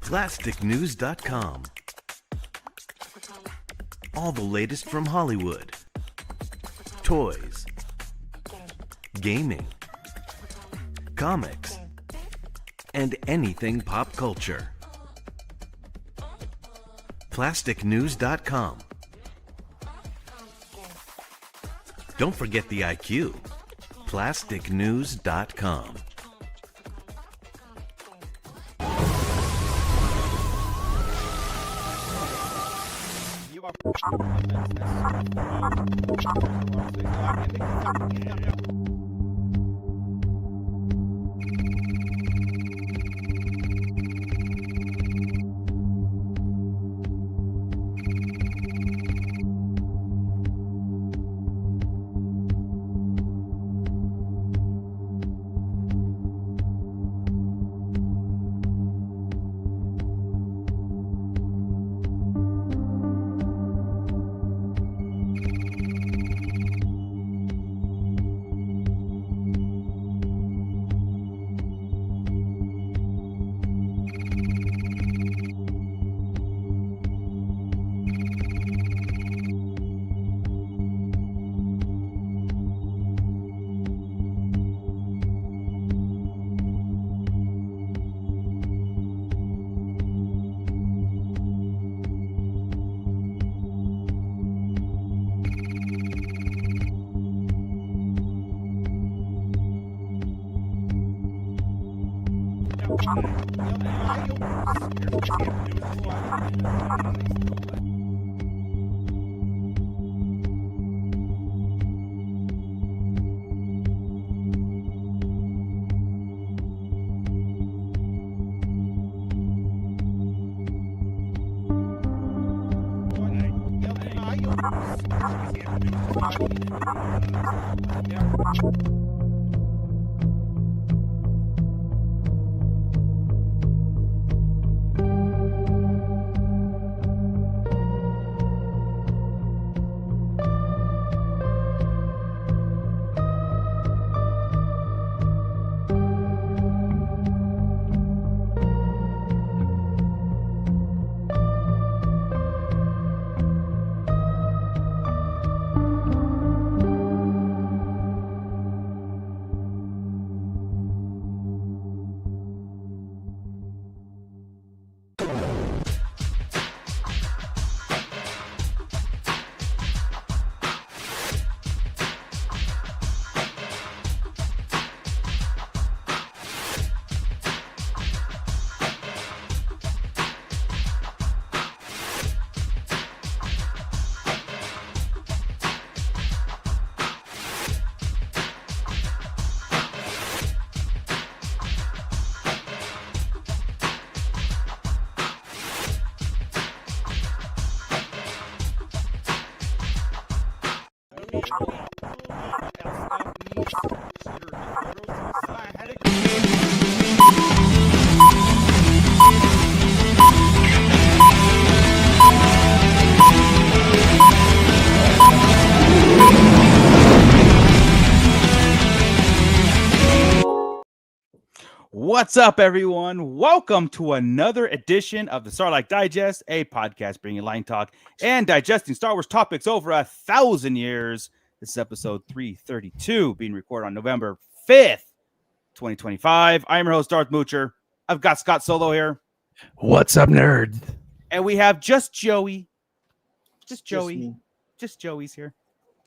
plasticnews.com. All the latest from Hollywood, toys, gaming, comics, and anything pop culture. plasticnews.com. Don't forget the IQ. plasticnews.com. What's up, everyone? Welcome to another edition of the Starlight Digest, a podcast bringing line talk and digesting Star Wars topics over 1,000 years. This is episode 332, being recorded on November 5th, 2025. I'm your host, Darth Moocher. I've got Scott Solo here. What's up, nerd? And we have just Joey. Just Joey's here.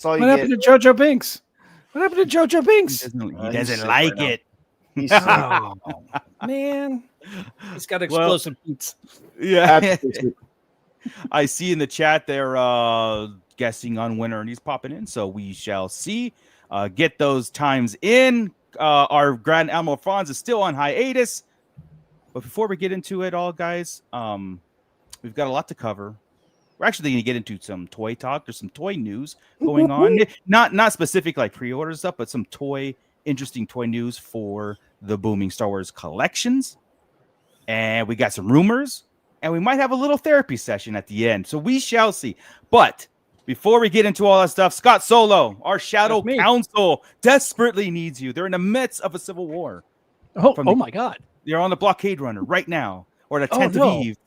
What happened to Jojo Binks? What happened to Jojo Binks? He doesn't like it. Oh, man. He's got explosive beats. Yeah. I see in the chat they're guessing on winner, and he's popping in, so we shall see. Get those times in. Our Grand Admiral Franz is still on hiatus. But before we get into it all, guys, we've got a lot to cover. We're actually going to get into some toy talk. There's some toy news going on. Not specific like pre-order stuff, but some interesting toy news for the booming Star Wars collections. And we got some rumors, and we might have a little therapy session at the end. So we shall see. But before we get into all that stuff, Scott Solo, our Shadow Council, desperately needs you. They're in the midst of a civil war. Oh my God. They're on the blockade runner right now. or the 10th of Eve.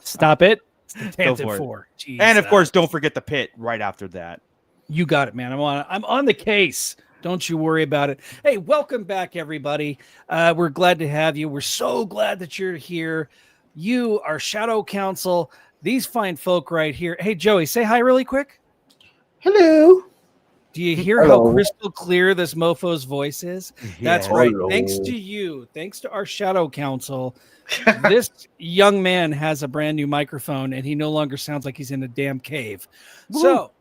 Stop it. It's the Go 10th for of it. 4. Jeez, And of course, don't forget the pit right after that. you got it, man. I'm on the case. Don't you worry about it. Hey, welcome back, everybody. We're glad to have you. We're so glad that you're here. You are Shadow Council. These fine folk right here. Hey, Joey, say hi really quick. Hello. Do you hear Hello. how crystal clear this mofo's voice is? That's Yes. right. Hello. Thanks to you, thanks to our Shadow Council, this young man has a brand new microphone and he no longer sounds like he's in a damn cave. So,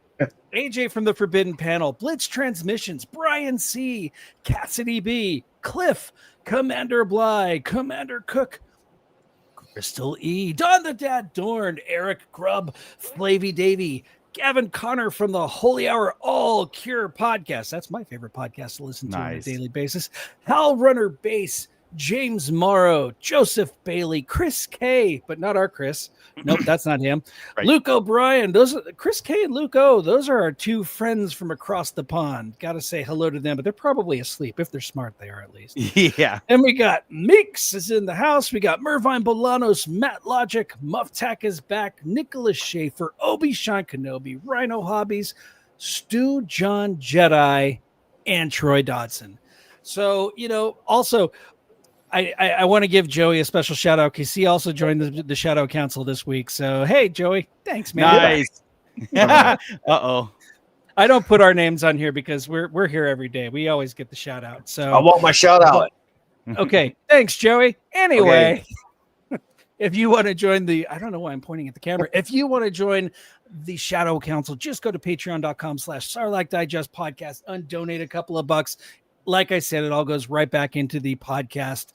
AJ from the Forbidden Panel, Blitz Transmissions, Brian C., Cassidy B., Cliff, Commander Bly, Commander Cook, Crystal E., Don the Dad Dorn, Eric Grubb, Flavy Davy, Gavin Connor from the Holy Hour All Cure podcast. That's my favorite podcast to listen to on a daily basis. Hal Runner Base, James Morrow, Joseph Bailey, Chris K., but not our Chris. Nope, that's not him. Right. Luke O'Brien. Those are Chris K. and Luke O. Those are our two friends from across the pond. Got to say hello to them, but they're probably asleep. If they're smart, they are at least. Yeah. And we got Meeks is in the house. We got Mervine Bolanos, Matt Logic, Muff Tack is back, Nicholas Schaefer, Obi-Sean Kenobi, Rhino Hobbies, Stu John Jedi, and Troy Dodson. So, also, I want to give Joey a special shout out because he also joined the Shadow Council this week. So, hey, Joey, thanks, man. Nice. Uh-oh. I don't put our names on here because we're here every day. We always get the shout out. So I want my shout out. okay, thanks, Joey. Anyway, if you want to join I don't know why I'm pointing at the camera. If you want to join the Shadow Council, just go to patreon.com/Sarlacc Digest Podcast and donate a couple of bucks. Like I said, it all goes right back into the podcast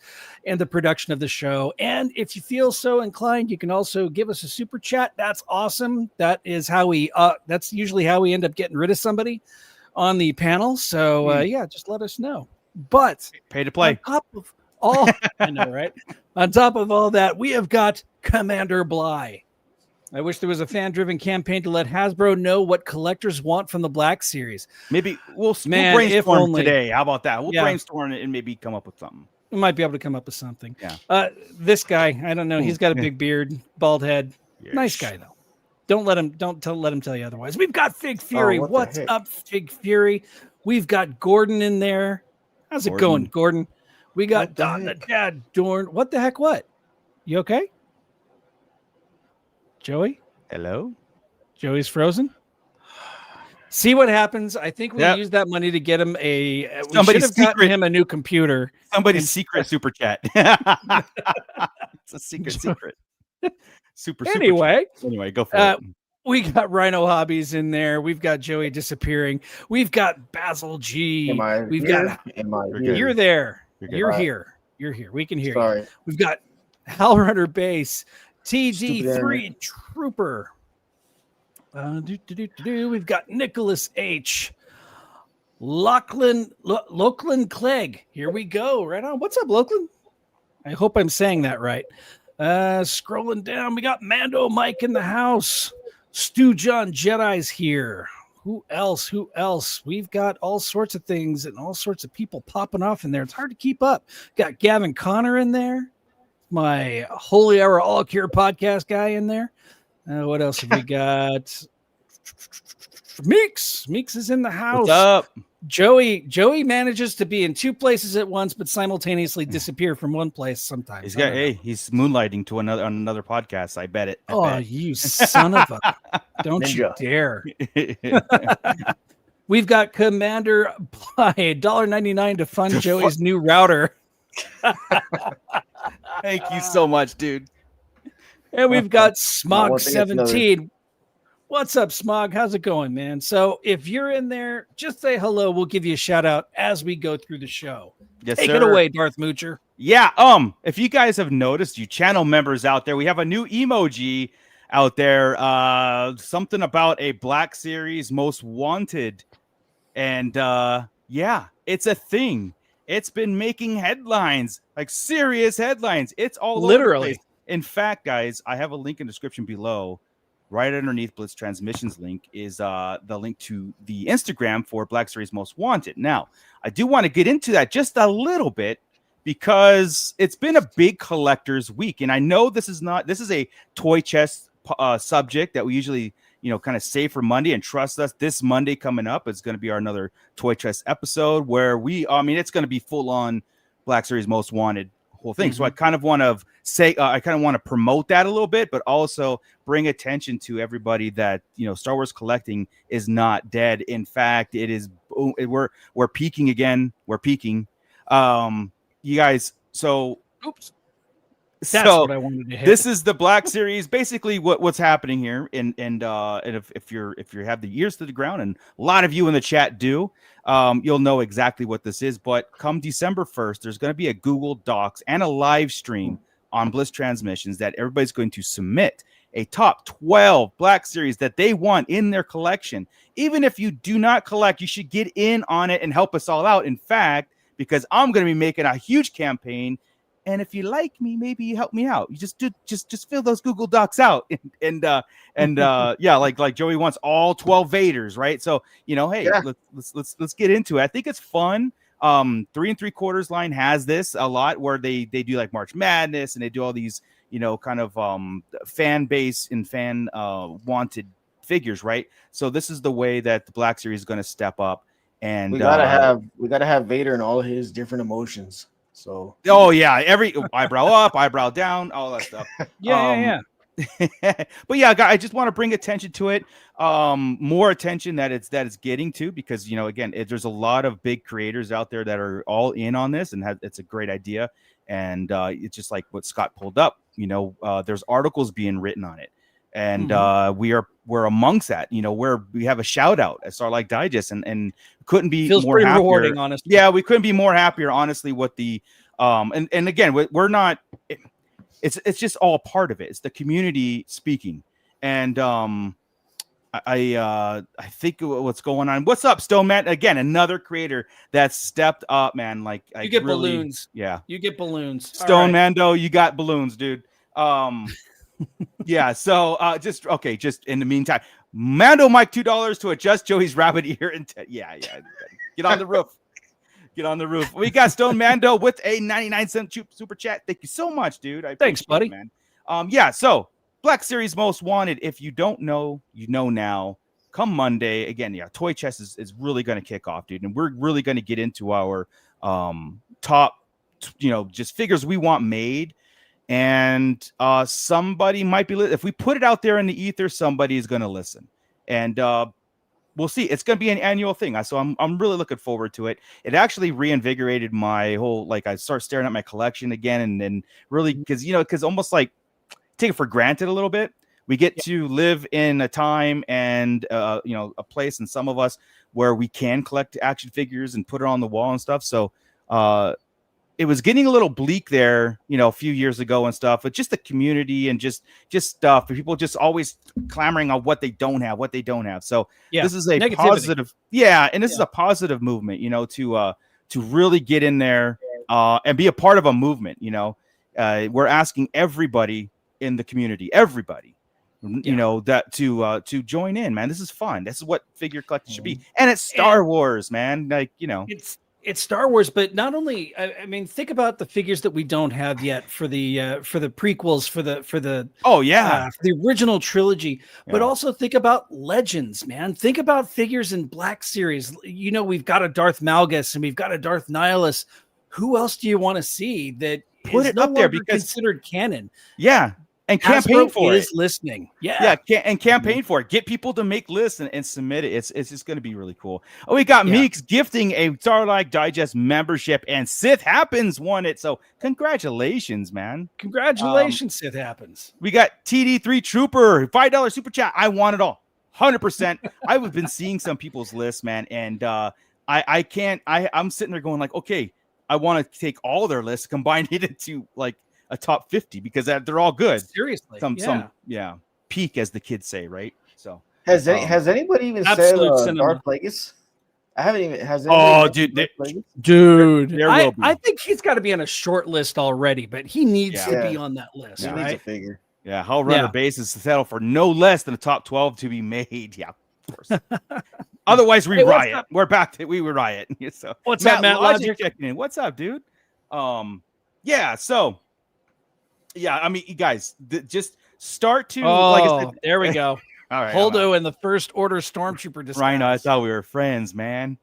and the production of the show. And if you feel so inclined, you can also give us a super chat. That's awesome. That is how that's usually how we end up getting rid of somebody on the panel. So yeah, just let us know. But pay to play. On top of all, I know, right? On top of all that, we have got Commander Bly. I wish there was a fan-driven campaign to let Hasbro know what collectors want from the Black Series. Maybe we'll brainstorm today. How about that? We'll brainstorm it and maybe come up with something. We might be able to come up with something. Yeah. This guy, I don't know. He's got a big beard, bald head. Yes. Nice guy though. Don't let him tell you otherwise. We've got Fig Fury. What's up, Fig Fury? We've got Gordon in there. How's it going, Gordon? We got Don the Dad Dorn. What the heck? What? You okay? Joey? Hello? Joey's frozen? See what happens. I think we'll use that money to get him we should have gotten him a new computer. Somebody's secret super chat. It's a secret. Super Anyway, go for it. We got Rhino Hobbies in there. We've got Joey disappearing. We've got Basil G. You're there. You're here. You're here. We can hear you. We've got Hal Runner Base. TD3 Trooper. We've got Nicholas H. Lachlan Clegg. Here we go. Right on. What's up, Lachlan? I hope I'm saying that right. Scrolling down, we got Mando Mike in the house. Stu John Jedi's here. Who else? We've got all sorts of things and all sorts of people popping off in there. It's hard to keep up. Got Gavin Connor in there. My Holy Hour All Cure podcast guy in there. What else have we got? Meeks is in the house. What's up? Joey manages to be in two places at once, but simultaneously disappear from one place sometimes. He's moonlighting to another podcast. I bet it. You son of a! Don't you dare! We've got Commander Bly, $1.99 to fund Joey's new router. Thank you so much, dude. And we've got Smog17. What's up, Smog? How's it going, man? So if you're in there, just say hello. We'll give you a shout out as we go through the show. Yes, Take it away, Darth Moocher. Yeah. If you guys have noticed, you channel members out there, we have a new emoji out there. Something about a Black Series Most Wanted. And yeah, it's a thing. It's been making headlines, like serious headlines. It's all literally. Over the place. In fact, guys, I have a link in the description below. Right underneath Blitz Transmissions link is the link to the Instagram for Black Series Most Wanted. Now, I do want to get into that just a little bit because it's been a big collector's week, and I know this is a toy chest subject that we usually kind of save for Monday, and trust us, this Monday coming up is going to be our another toy chest episode where it's going to be full on Black Series Most Wanted whole thing. So I kind of want to promote that a little bit, but also bring attention to everybody that Star Wars collecting is not dead. In fact, it is. We're peaking again. We're peaking. You guys. So oops. That's what I wanted to hit. This is the Black Series. Basically, what's happening here, and if you have the ears to the ground, and a lot of you in the chat do, you'll know exactly what this is. But come December 1st, there's going to be a Google Docs and a live stream on Bliss Transmissions that everybody's going to submit a top 12 Black Series that they want in their collection. Even if you do not collect, you should get in on it and help us all out. In fact, because I'm going to be making a huge campaign. And if you like me, maybe you help me out. You just fill those Google Docs out, and yeah, like Joey wants all 12 Vaders, right? So hey, let's get into it. I think it's fun. 3 3/4 line has this a lot where they do like March Madness, and they do all these kind of fan base and fan wanted figures, right? So this is the way that the Black Series is going to step up, and we gotta have Vader and all his different emotions. So every eyebrow up, eyebrow down, all that stuff. Yeah. But yeah, guys, I just want to bring attention to it, more attention that it's getting to, because again, there's a lot of big creators out there that are all in on this, and it's a great idea. And it's just like what Scott pulled up. There's articles being written on it, and we're amongst that. Where we have a shout out at Starlight Digest, and couldn't be feels more pretty happier. Rewarding, honestly. Yeah, we couldn't be more happier, honestly. What the and again, we're not. It's just all a part of it. It's the community speaking, and I think what's going on. What's up, Stone Man? Again, another creator that stepped up, man. Like you get balloons. Yeah, you get balloons. Stone Mando, you got balloons, dude. Yeah. So just in the meantime, Mando Mike $2 to adjust Joey's rabbit ear and yeah. Get on the roof. Get on the roof. We got Stone Mando with a 99-cent super chat. Thank you so much, dude. Thanks, buddy. It, man. Yeah. So Black Series Most Wanted. If you don't know, you know now. Come Monday again. Yeah, Toychest is really going to kick off, dude, and we're really going to get into our top, just figures we want made. And somebody might be if we put it out there in the ether, somebody is going to listen, and we'll see. It's going to be an annual thing, so I'm really looking forward to it. It actually reinvigorated my whole I start staring at my collection again, and really because almost like take it for granted a little bit. We get to live in a time and a place, and some of us where we can collect action figures and put it on the wall and stuff. So it was getting a little bleak there, a few years ago and stuff, but just the community and just stuff, people just always clamoring on what they don't have. So this is a positive, and this is a positive movement, to really get in there and be a part of a movement. We're asking everybody in the community, that to join in, man. This is fun. This is what figure collecting should be, and it's Star Wars, man. It's Star Wars, but not only. I mean, think about the figures that we don't have yet for the prequels, for the the original trilogy, but also think about Legends, man. Think about figures in Black Series. We've got a Darth Malgus and we've got a Darth Nihilus. Who else do you want to see that put it up there because considered canon? Yeah. And campaign for it. Listening. And campaign for it. Get people to make lists and submit it. It's just going to be really cool. Oh, we got Meeks gifting a Starlight Digest membership, and Sith Happens won it. So congratulations, man. Congratulations, Sith Happens. We got TD3 Trooper, $5 super chat. I want it all. 100%. I've been seeing some people's lists, man, and I can't. I'm sitting there going like, okay, I want to take all their lists, combine it into a top 50 because they're all good. Seriously, some peak, as the kids say, right? So has anybody even said Darth Plagueis? I haven't even. Has dude? I think he's got to be on a short list already, but he needs to be on that list. He needs a figure. Yeah, Hull Runner bases to settle for no less than a top 12 to be made. Yeah, of course. Otherwise, we riot. We're back to we riot. So what's up, Matt Logic? Checking in. What's up, dude? Yeah. So, yeah, I mean, you guys, just start to like I said. There we go. All right, Holdo and the First Order Stormtrooper disguise. Rhino, I thought we were friends, man.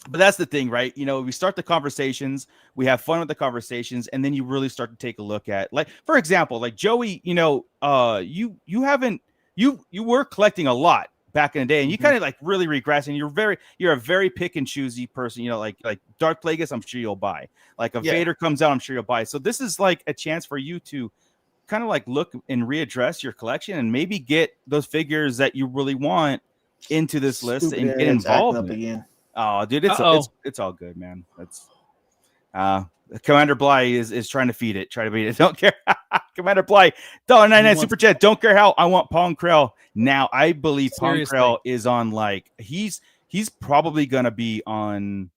But that's the thing, right? You know, we start the conversations, we have fun with the conversations, and then you really start to take a look at, like, for example, like Joey, you know, you were collecting a lot back in the day, and you kind of like really regressing. You're a very pick and choosy person, you know, like Darth Plagueis, I'm sure you'll buy. Like a Vader comes out, I'm sure you'll buy. So this is like a chance for you to kind of like look and readdress your collection and maybe get those figures that you really want into this list and get involved in again. Oh, dude, it's all good, man. That's Commander Bly is trying to feed it, try to beat it. Don't care. Commander Bly, $1.99 super chat. Don't care how. I want Pong Krell now. I believe Pong Krell is on like he's probably gonna be on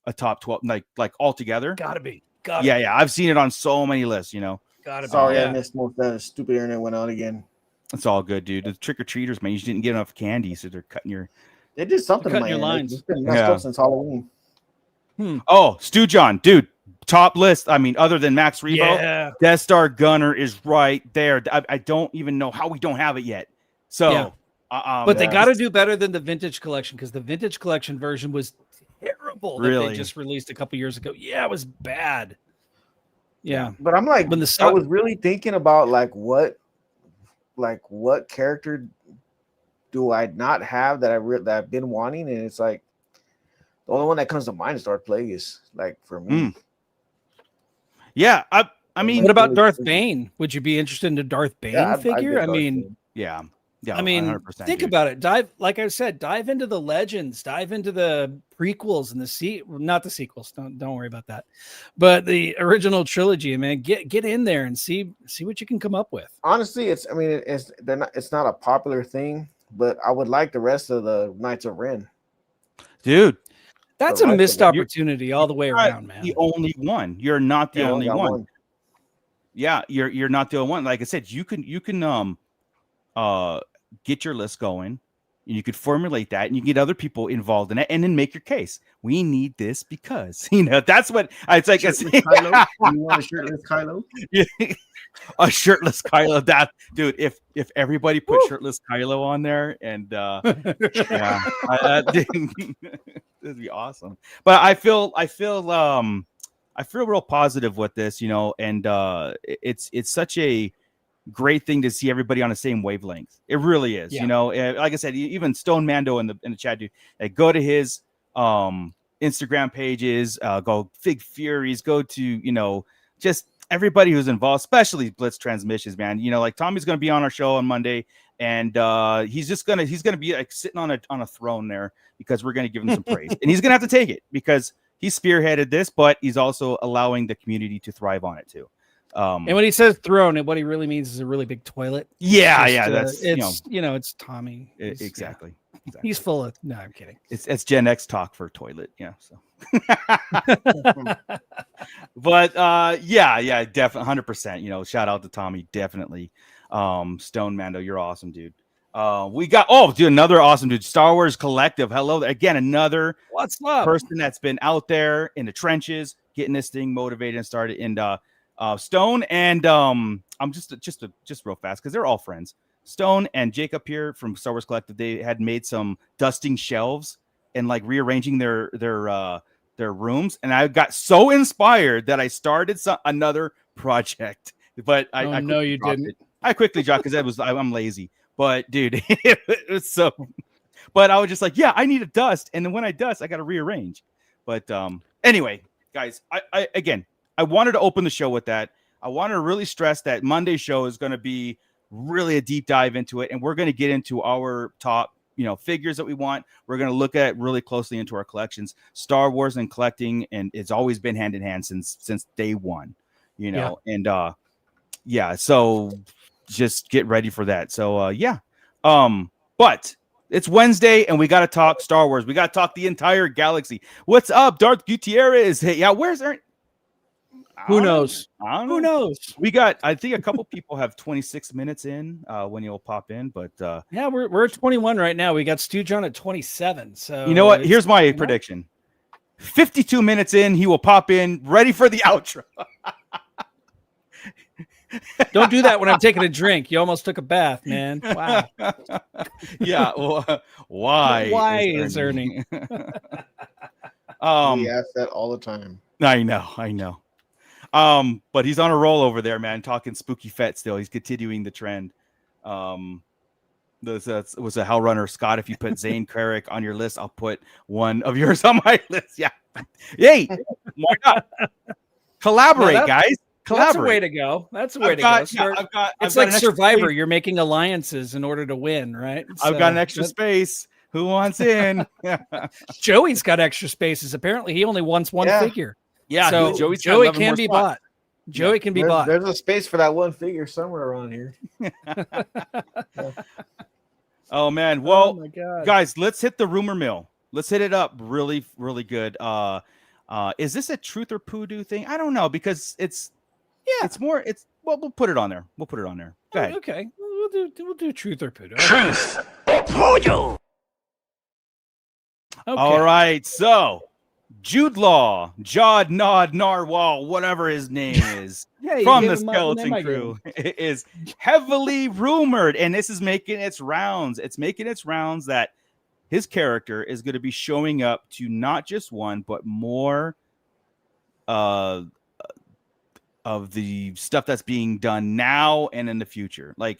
a top 12, like altogether. Gotta be. Yeah. I've seen it on so many lists, you know. Sorry, I missed most of that. Stupid internet went out again. It's all good, dude. The trick or treaters, man, you just didn't get enough candy, so they're cutting your. They did something in my lines. It's been messed up since Halloween. Oh, Stu John, dude, top list. I mean, other than Max Rebo, Death Star Gunner is right there. I don't even know how we don't have it yet. So, but they got to do better than the vintage collection, because the vintage collection version was terrible. That they just released a couple years ago. Yeah, it was bad. Yeah, but I'm like, I was really thinking about like what character do I not have that I've been wanting, and it's like the only one that comes to mind is Darth Plagueis, like for me. Yeah, I mean, what about Darth Bane? Would you be interested in a Darth Bane figure? I mean, yeah. I mean, 100%, think about it. Like I said, dive into the legends, dive into the prequels and not the sequels. Don't worry about that. But the original trilogy, man, get in there and see what you can come up with. Honestly, it's not a popular thing, but I would like the rest of the Knights of Ren. Dude, that's a missed opportunity all the way around, man. The only one. You're not the only one. Yeah, you're not the only one. Like I said, you can get your list going, and you could formulate that, and you get other people involved in it, and then make your case. We need this because that's what it's like. Kylo? You want a shirtless Kylo? Yeah. A shirtless Kylo. That dude. If everybody put shirtless Kylo on there, and that'd be awesome. But I feel real positive with this, and it's such a great thing to see everybody on the same wavelength. It really is. Like I said, even Stone Mando in the chat, dude, go to his Instagram pages, go Fig Furies, go to just everybody who's involved, especially Blitz Transmissions, man. Like Tommy's gonna be on our show on Monday, and he's gonna be like sitting on a throne there, because we're gonna give him some praise, and he's gonna have to take it because he spearheaded this, but he's also allowing the community to thrive on it too. And when he says throne, and what he really means is a really big toilet. That's it's Tommy. Exactly. He's full of. No, I'm kidding. It's Gen X talk for toilet. Yeah. So. But definitely 100%. Shout out to Tommy, definitely. Stone Mando, you're awesome, dude. We got another awesome dude, Star Wars Collective. Hello again, another person that's been out there in the trenches, getting this thing motivated and started. And Stone and I'm just real fast because they're all friends. Stone and Jacob here from Star Wars Collective, they had made some dusting shelves and like rearranging their rooms, and I got so inspired that I started another project. But I know you didn't. I quickly dropped because I'm lazy. But dude, it was so. But I was just like, yeah, I need a dust, and then when I dust, I got to rearrange. But anyway, guys, I wanted to open the show with that. I wanted to really stress that Monday's show is going to be really a deep dive into it, and we're going to get into our top, figures that we want. We're going to look at really closely into our collections. Star Wars and collecting, and it's always been hand in hand since day one, and so just get ready for that. So but it's Wednesday, and we got to talk Star Wars. We got to talk the entire galaxy. What's up, Darth Gutierrez? Hey, where's Aaron? Who knows? Who knows? We got, I think a couple people have 26 minutes in when you'll pop in, but we're at 21 right now. We got Stu John at 27. So you know what? Here's my prediction. 52 minutes in, he will pop in, ready for the outro. Don't do that when I'm taking a drink. You almost took a bath, man. Wow. Yeah. Well, why is Ernie? We Um, ask that all the time. I know. But he's on a roll over there, man. Talking spooky fet still. He's continuing the trend. It was a Hell Runner. Scott, if you put Zane Carrick on your list, I'll put one of yours on my list. Yeah. Hey, why not? Collaborate, guys. Collaborate. That's a way to go. That's a way to go. It's like Survivor. You're making alliances in order to win, right? I've got an extra space. Who wants in? Joey's got extra spaces. Apparently, he only wants one figure. Yeah, so Joey can be bought. Joey can be bought. There's a space for that one figure somewhere around here. Oh man. Well, my God. Guys, let's hit the rumor mill. Let's hit it up really, really good. Is this a truth or poodoo thing? I don't know, because it's more we'll put it on there. We'll put it on there. Go ahead. Okay. We'll do truth or poodoo. Truth or poodoo. Okay. All right. So Jude Law, Jod Nod Narwhal, whatever his name is, from the Skeleton Crew, is heavily rumored, and this is making its rounds. It's making its rounds that his character is going to be showing up to not just one, but more of the stuff that's being done now and in the future. Like,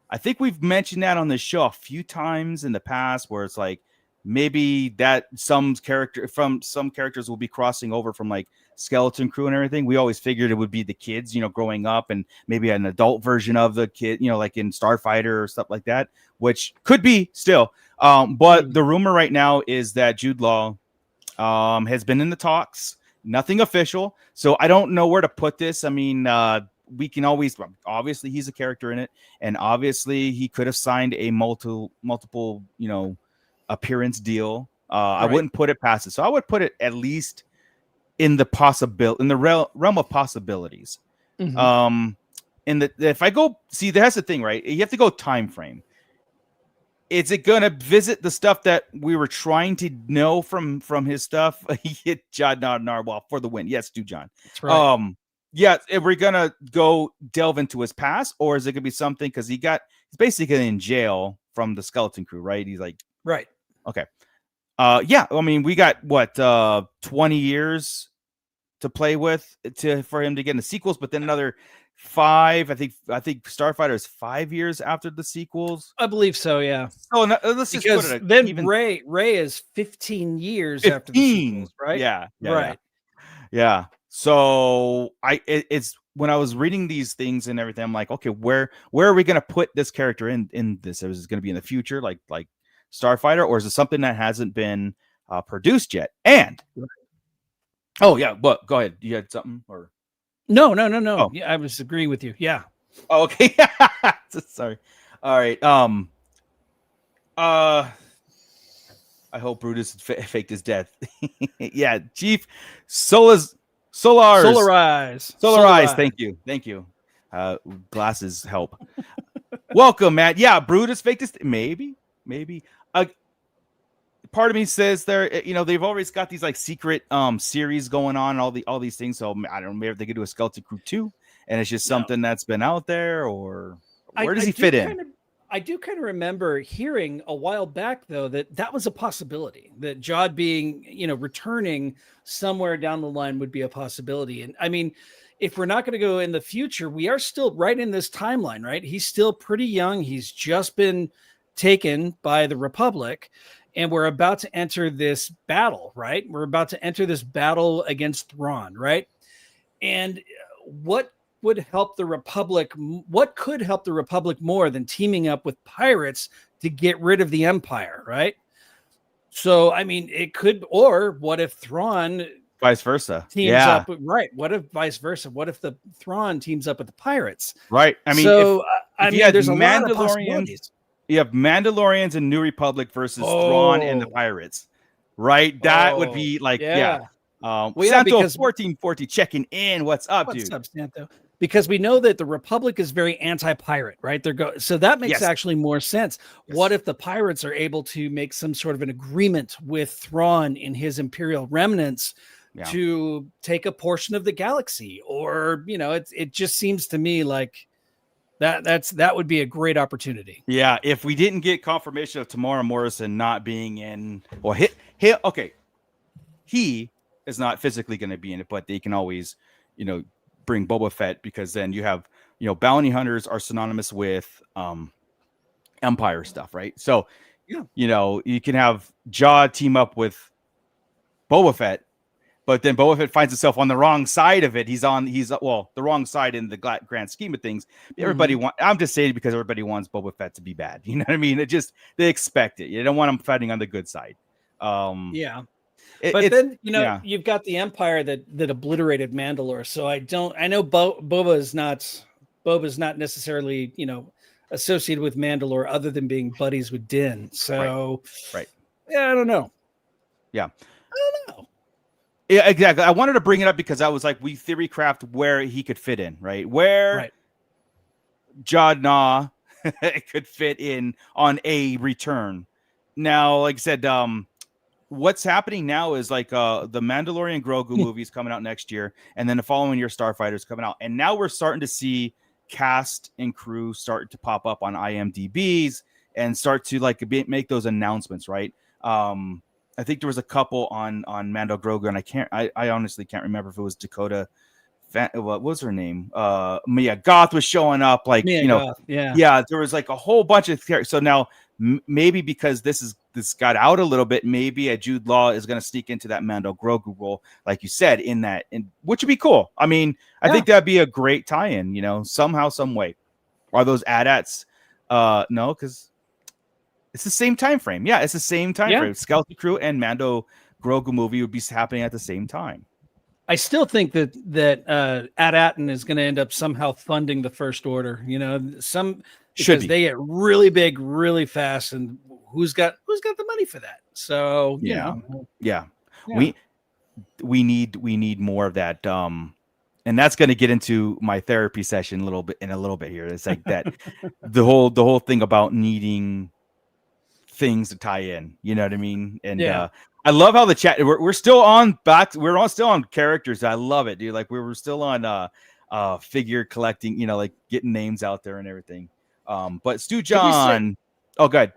I think we've mentioned that on the show a few times in the past, where it's like, maybe that some characters will be crossing over from like Skeleton Crew and everything. We always figured it would be the kids, growing up, and maybe an adult version of the kid, like in Starfighter or stuff like that, which could be still. But the rumor right now is that Jude Law has been in the talks, nothing official. So I don't know where to put this. I mean, we can always, obviously he's a character in it, and obviously he could have signed a multiple, appearance deal. Right. I wouldn't put it past it. So I would put it at least in the realm of possibilities. Mm-hmm. If I go, see, that's the thing, right? You have to go time frame. Is it going to visit the stuff that we were trying to know from his stuff? He hit John Narwhal for the win. Yes, do John. That's right. Yeah, if we're going to go delve into his past, or is it going to be something, because he's basically in jail from the Skeleton Crew, right? He's like, right. Okay. Yeah, I mean, we got 20 years to play with for him to get in the sequels, but then another 5. I think Starfighter is 5 years after the sequels. I believe so, yeah. Oh, no, let's just put it then Ray is 15 years after the sequels, right? Yeah, right. Yeah. So it's when I was reading these things and everything, I'm like, okay, where are we gonna put this character in this? Is it gonna be in the future, like Starfighter, or is it something that hasn't been produced yet? And oh yeah, but go ahead. You had something, or no? Oh. Yeah, I was agreeing with you. Yeah. Oh, okay. Sorry. All right. I hope Brutus faked his death. Yeah, Chief Solarized. Thank you. Glasses help. Welcome, Matt. Yeah, Brutus faked his. Maybe. Part of me says they've always got these like secret series going on, all these things. So I don't know, maybe if they could do a Skeleton Crew 2, and it's just something that's been out there, or where does he fit in? I do kind of remember hearing a while back, though, that was a possibility, that Jod being, returning somewhere down the line would be a possibility. And I mean, if we're not going to go in the future, we are still right in this timeline, right? He's still pretty young. He's just been taken by the Republic, and we're about to enter this battle, right? We're about to enter this battle against Thrawn, right? And what would help the Republic? What could help the Republic more than teaming up with pirates to get rid of the Empire, right? So, I mean, it could, or what if Thrawn vice versa teams up, right? What if vice versa? What if the Thrawn teams up with the pirates? Right. I mean, so there's a lot of possibilities. You have Mandalorians and New Republic versus Thrawn and the pirates, right? That would be like, Santo 1440 checking in. What's up, dude? What's up, Santo? because we know that the Republic is very anti-pirate, right? So that makes Yes. actually more sense. Yes. What if the pirates are able to make some sort of an agreement with Thrawn in his Imperial remnants to take a portion of the galaxy? Or, it just seems to me like that would be a great opportunity. Yeah, if we didn't get confirmation of Tamara Morrison not being in, well, okay, he is not physically going to be in it, but they can always, bring Boba Fett, because then you have, bounty hunters are synonymous with Empire stuff, right? So, you can have Jaw team up with Boba Fett, but then Boba Fett finds himself on the wrong side of it. He's the wrong side in the grand scheme of things. Everybody I'm just saying because everybody wants Boba Fett to be bad. You know what I mean? They expect it. You don't want him fighting on the good side. But then you've got the Empire that obliterated Mandalore. So I know Boba's not necessarily associated with Mandalore other than being buddies with Din. So right. Yeah, I don't know. Yeah, I don't know. Yeah, exactly. I wanted to bring it up because I was like, we theory craft where he could fit in, right? Where Jad Na could fit in on a return. Now, like I said, what's happening now is like the Mandalorian Grogu movie is coming out next year, and then the following year Starfighter is coming out, and now we're starting to see cast and crew start to pop up on IMDb's and start to make those announcements, right? I think there was a couple on Mando Grogu, and I honestly can't remember if it was Dakota. What was her name? Mia Goth was showing up, Goth, yeah. There was like a whole bunch of characters. So now maybe because this got out a little bit, maybe a Jude Law is going to sneak into that Mando Grogu role, like you said, which would be cool. I mean, I think that'd be a great tie-in, somehow, some way. Are those AT-ATs? No, because it's the same time frame. Yeah, it's the same time frame. Skeleton Crew and Mando Grogu movie would be happening at the same time. I still think that AT-AT is going to end up somehow funding the First Order. Because they get really big, really fast, and who's got the money for that? So we need more of that. And that's going to get into my therapy session in a little bit here. It's like that the whole thing about needing things to tie in, you know what I mean? And I love how the chat we're still on still on characters. I love it, dude. Like we were still on figure collecting, like getting names out there and everything. But Stu John, good.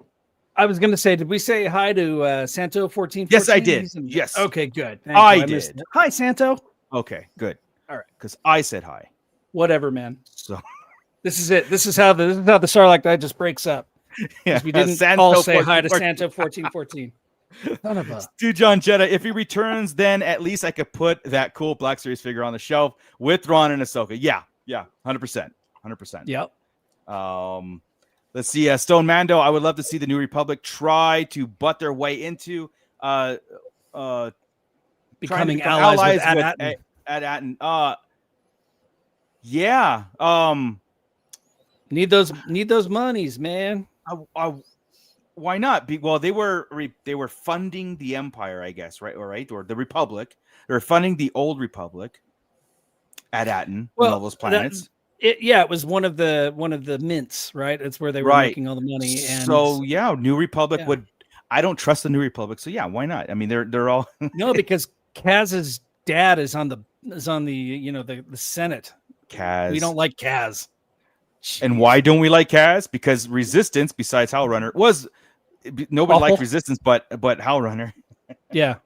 I was gonna say, did we say hi to Santo 14? Yes, I did. Yes. Okay, good. I did. Hi, Santo. Okay, good. All right. Because I said hi. Whatever, man. So this is it. This is how the Sarlacc Digest breaks up. Yeah, we didn't all say hi to Santo 1414. Son of a Stu John Jetta. If he returns, then at least I could put that cool Black Series figure on the shelf with Ron and Ahsoka. Yeah, 100%. Yep. Let's see. Stone Mando. I would love to see the New Republic try to butt their way into becoming allies with AT-AT. Yeah. Need those monies, man. Why not? They were funding the Empire, I guess, right? Or the Republic. They were funding the old Republic. AT-AT and all those planets. It was one of the mints, right? It's where they were making all the money. And so New Republic would. I don't trust the New Republic, so why not? I mean, they're all no, because Kaz's dad is on the the Senate. Kaz. We don't like Kaz. Jeez. And why don't we like Kaz? Because Resistance, besides Howlrunner, nobody liked Resistance, but Howlrunner. Yeah.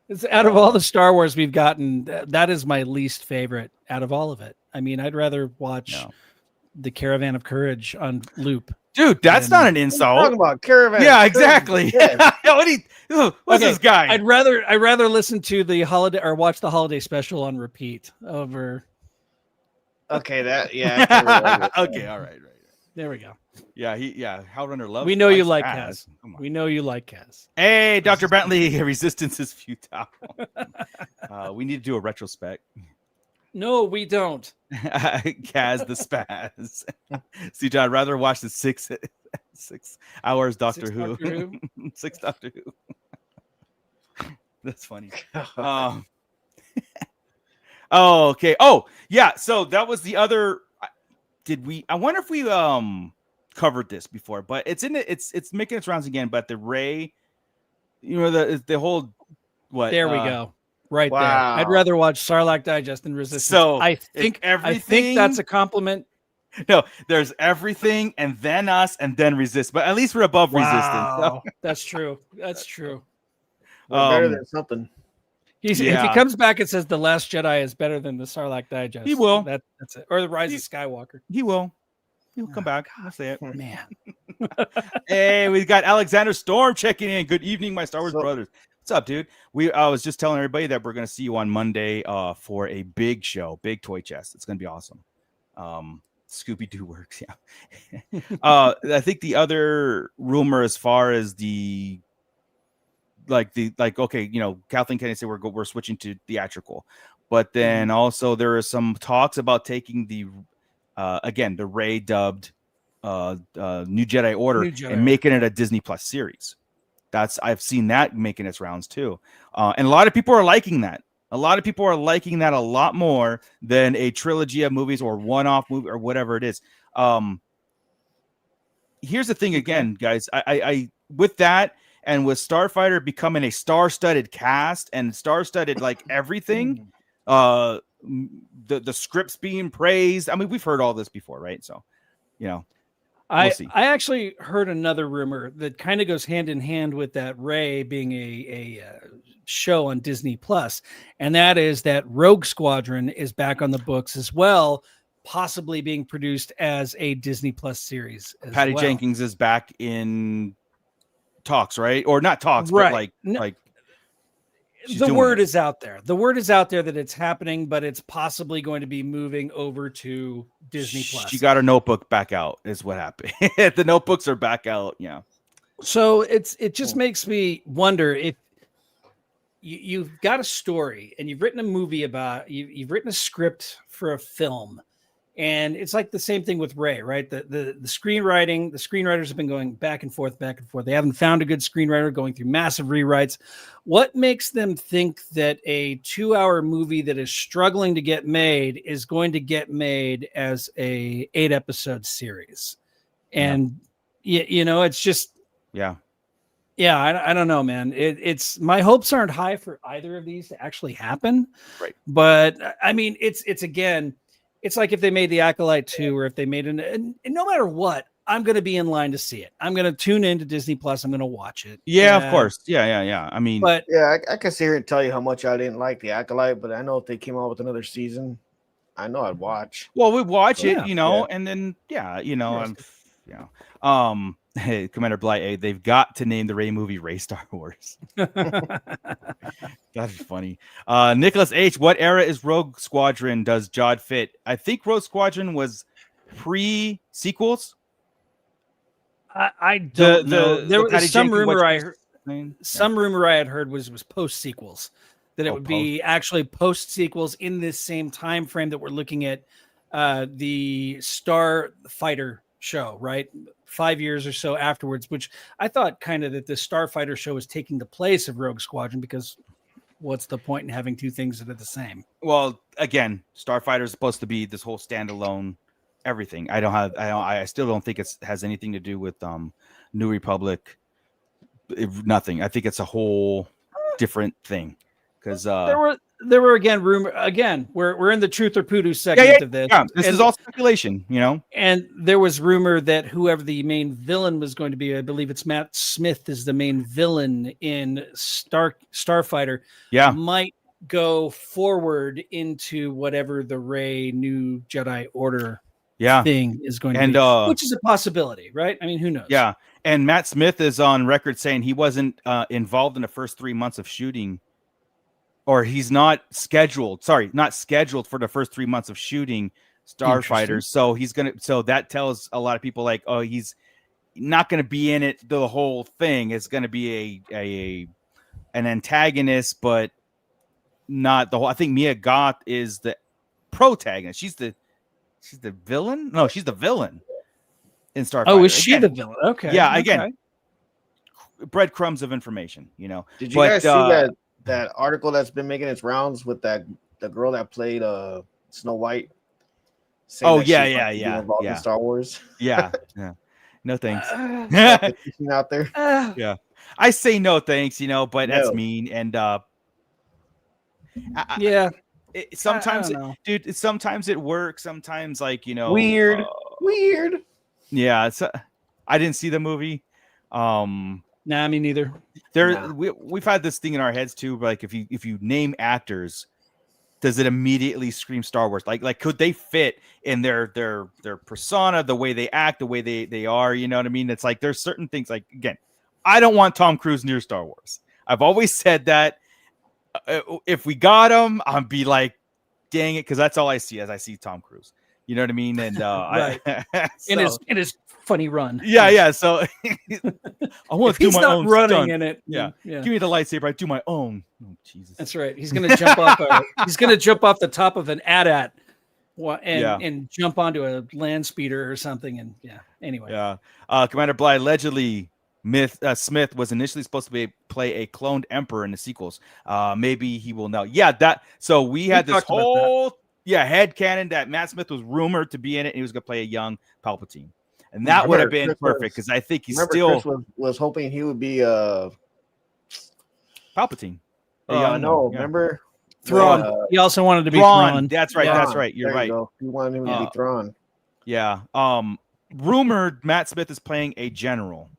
It's out of all the Star Wars we've gotten, that is my least favorite out of all of it. I mean, I'd rather watch the Caravan of Courage on loop. Dude, that's not an insult. Talking about Caravan. Yeah, exactly. What's this guy? I'd rather listen to the holiday or watch the holiday special on repeat over. Okay, okay, all right. There we go. Yeah, Howlrunner loves. We know you like Kaz. We know you like Kaz. Hey, Dr. Bentley, Resistance is futile. We need to do a retrospect. No, we don't. Kaz the Spaz. See, John, I'd rather watch the 6 hours Doctor Who. 6 Doctor Who. That's funny. Oh, okay. Oh, yeah. So that was the other. Did we? I wonder if we covered this before, but it's it's making its rounds again. But the Rey, the whole what? There we go. Right there. Wow. I'd rather watch Sarlacc Digest than Resistance. So I it's think that's a compliment. No, there's everything, and then us, and then Resist. But at least we're above Resistance. Wow, that's true. That's true. We're better than something. If he comes back and says The Last Jedi is better than the Sarlacc Digest, he will. That's it. Or The Rise of Skywalker. He will. He'll come back. I'll say it. Man. Hey, we've got Alexander Storm checking in. Good evening, my Star Wars brothers. What's up, dude? I was just telling everybody that we're going to see you on Monday for a big show, big Toychest. It's going to be awesome. Scooby-Doo works, yeah. I think the other rumor as far as okay, Kathleen Kennedy said we're switching to theatrical, but then also there are some talks about taking the Rey dubbed New Jedi Order and making it a Disney Plus series. I've seen that making its rounds too, and a lot of people are liking that. A lot of people are liking that a lot more than a trilogy of movies or one-off movie or whatever it is. Here's the thing again, guys. I with that and with Starfighter becoming a star-studded cast and star-studded like everything, the scripts being praised. I mean, we've heard all this before, right? So, we'll see. I actually heard another rumor that kind of goes hand in hand with that Rey being a show on Disney Plus, and that is that Rogue Squadron is back on the books as well, possibly being produced as a Disney Plus series. Patty Jenkins is back in talks, right? Or not talks, right. but like the word is out there. The word is out there that it's happening, but it's possibly going to be moving over to Disney Plus. She got her notebook back out, is what happened. The notebooks are back out. Yeah. So it just makes me wonder if you've got a story and you've written a movie about you've written a script for a film, and it's like the same thing with Rey, right? The screenwriting, the screenwriters have been going back and forth. They haven't found a good screenwriter, going through massive rewrites. What makes them think that a 2-hour movie that is struggling to get made is going to get made as a 8-episode series? And it's just I don't know, man. It's my hopes aren't high for either of these to actually happen. Right. But I mean, it's again, it's like if they made the Acolyte 2 or if they made and no matter what, I'm going to be in line to see it. I'm going to tune into Disney Plus. I'm going to watch it. Yeah, of course. Yeah. I mean, but yeah, I can sit here and tell you how much I didn't like the Acolyte, but I know if they came out with another season, I know I'd watch. Well, we watch it, Yeah. and then hey, Commander Blight, they've got to name the Rey movie Rey Star Wars. That'd be funny. Nicholas H., what era is Rogue Squadron? Does Jod fit? I think Rogue Squadron was pre-sequels. I don't know. There was some rumor I heard. Some rumor I had heard was post sequels, that it would be actually post sequels in this same time frame that we're looking at the Starfighter show, right? 5 years or so afterwards, which I thought kind of that the Starfighter show was taking the place of Rogue Squadron, because what's the point in having two things that are the same? Well, again, Starfighter is supposed to be this whole standalone everything. I still don't think it has anything to do with New Republic. Nothing. I think it's a whole different thing, because there were again rumor again. We're in the truth or poodoo segment of this. Yeah, this is all speculation, And there was rumor that whoever the main villain was going to be, I believe it's Matt Smith, is the main villain in Starfighter. Yeah, might go forward into whatever the Rey New Jedi Order thing is going to be, which is a possibility, right? I mean, who knows? Yeah, and Matt Smith is on record saying he wasn't involved in the first 3 months of shooting. Or he's not scheduled for the first 3 months of shooing Starfighter. So that tells a lot of people like, oh, he's not going to be in it the whole thing. It's going to be an antagonist, but not the whole. I think Mia Goth is the protagonist. She's the villain. No, she's the villain in Starfighter. Oh, is she the villain? Okay. Yeah. Again, breadcrumbs of information. Did you guys see that article that's been making its rounds with that the girl that played Snow White. saying Oh that she yeah, wants yeah, to be yeah, involved in yeah, Star Wars. yeah. No thanks. Competition out there. Yeah, I say no thanks. But that's No. mean. And Yeah, I sometimes, don't know. dude, sometimes it works. Sometimes, like Weird. yeah. I didn't see the movie. Nah, me neither. We've had this thing in our heads too. Like if you name actors, does it immediately scream Star Wars? Like could they fit in their persona, the way they act, the way they are? You know what I mean? It's like there's certain things. Like again, I don't want Tom Cruise near Star Wars. I've always said that. If we got him, I'd be like, dang it, because that's all I see as I see Tom Cruise. You know what I mean? And Right. so, in his funny run. yeah. So I want to do He's my not own running stunt. in it. Yeah. Yeah. Give me the lightsaber. I do my own. Oh Jesus. That's right. He's gonna jump off. He's gonna jump off the top of an AT-AT, and jump onto a land speeder or something. And anyway. Yeah. Commander Bly, allegedly, Smith was initially supposed to play a cloned emperor in the sequels. Maybe he will now. Yeah. So we had this whole headcanon that Matt Smith was rumored to be in it, and he was going to play a young Palpatine, and that would have been perfect because I think he's still. Chris was hoping he would be Palpatine. Remember Thrawn. He also wanted to be Thrawn. Thrawn. That's right. Yeah. That's right. You're right. He wanted him to be Thrawn. Yeah. Rumored Matt Smith is playing a general.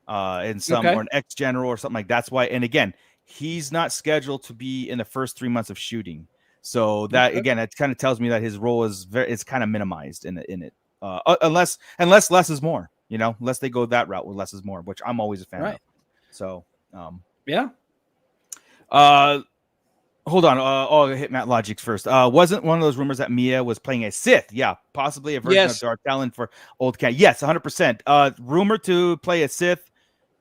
Or an ex-general or something like that's why. And again, he's not scheduled to be in the first 3 months of shooting. So that again, that kind of tells me that his role is kind of minimized in it. Unless less is more, unless they go that route with less is more, which I'm always a fan of. So hold on. I'll hit Matt Logics first. Wasn't one of those rumors that Mia was playing a Sith? Yeah, possibly a version of Darth Talon for old cat. Yes, 100%. Rumored to play a Sith,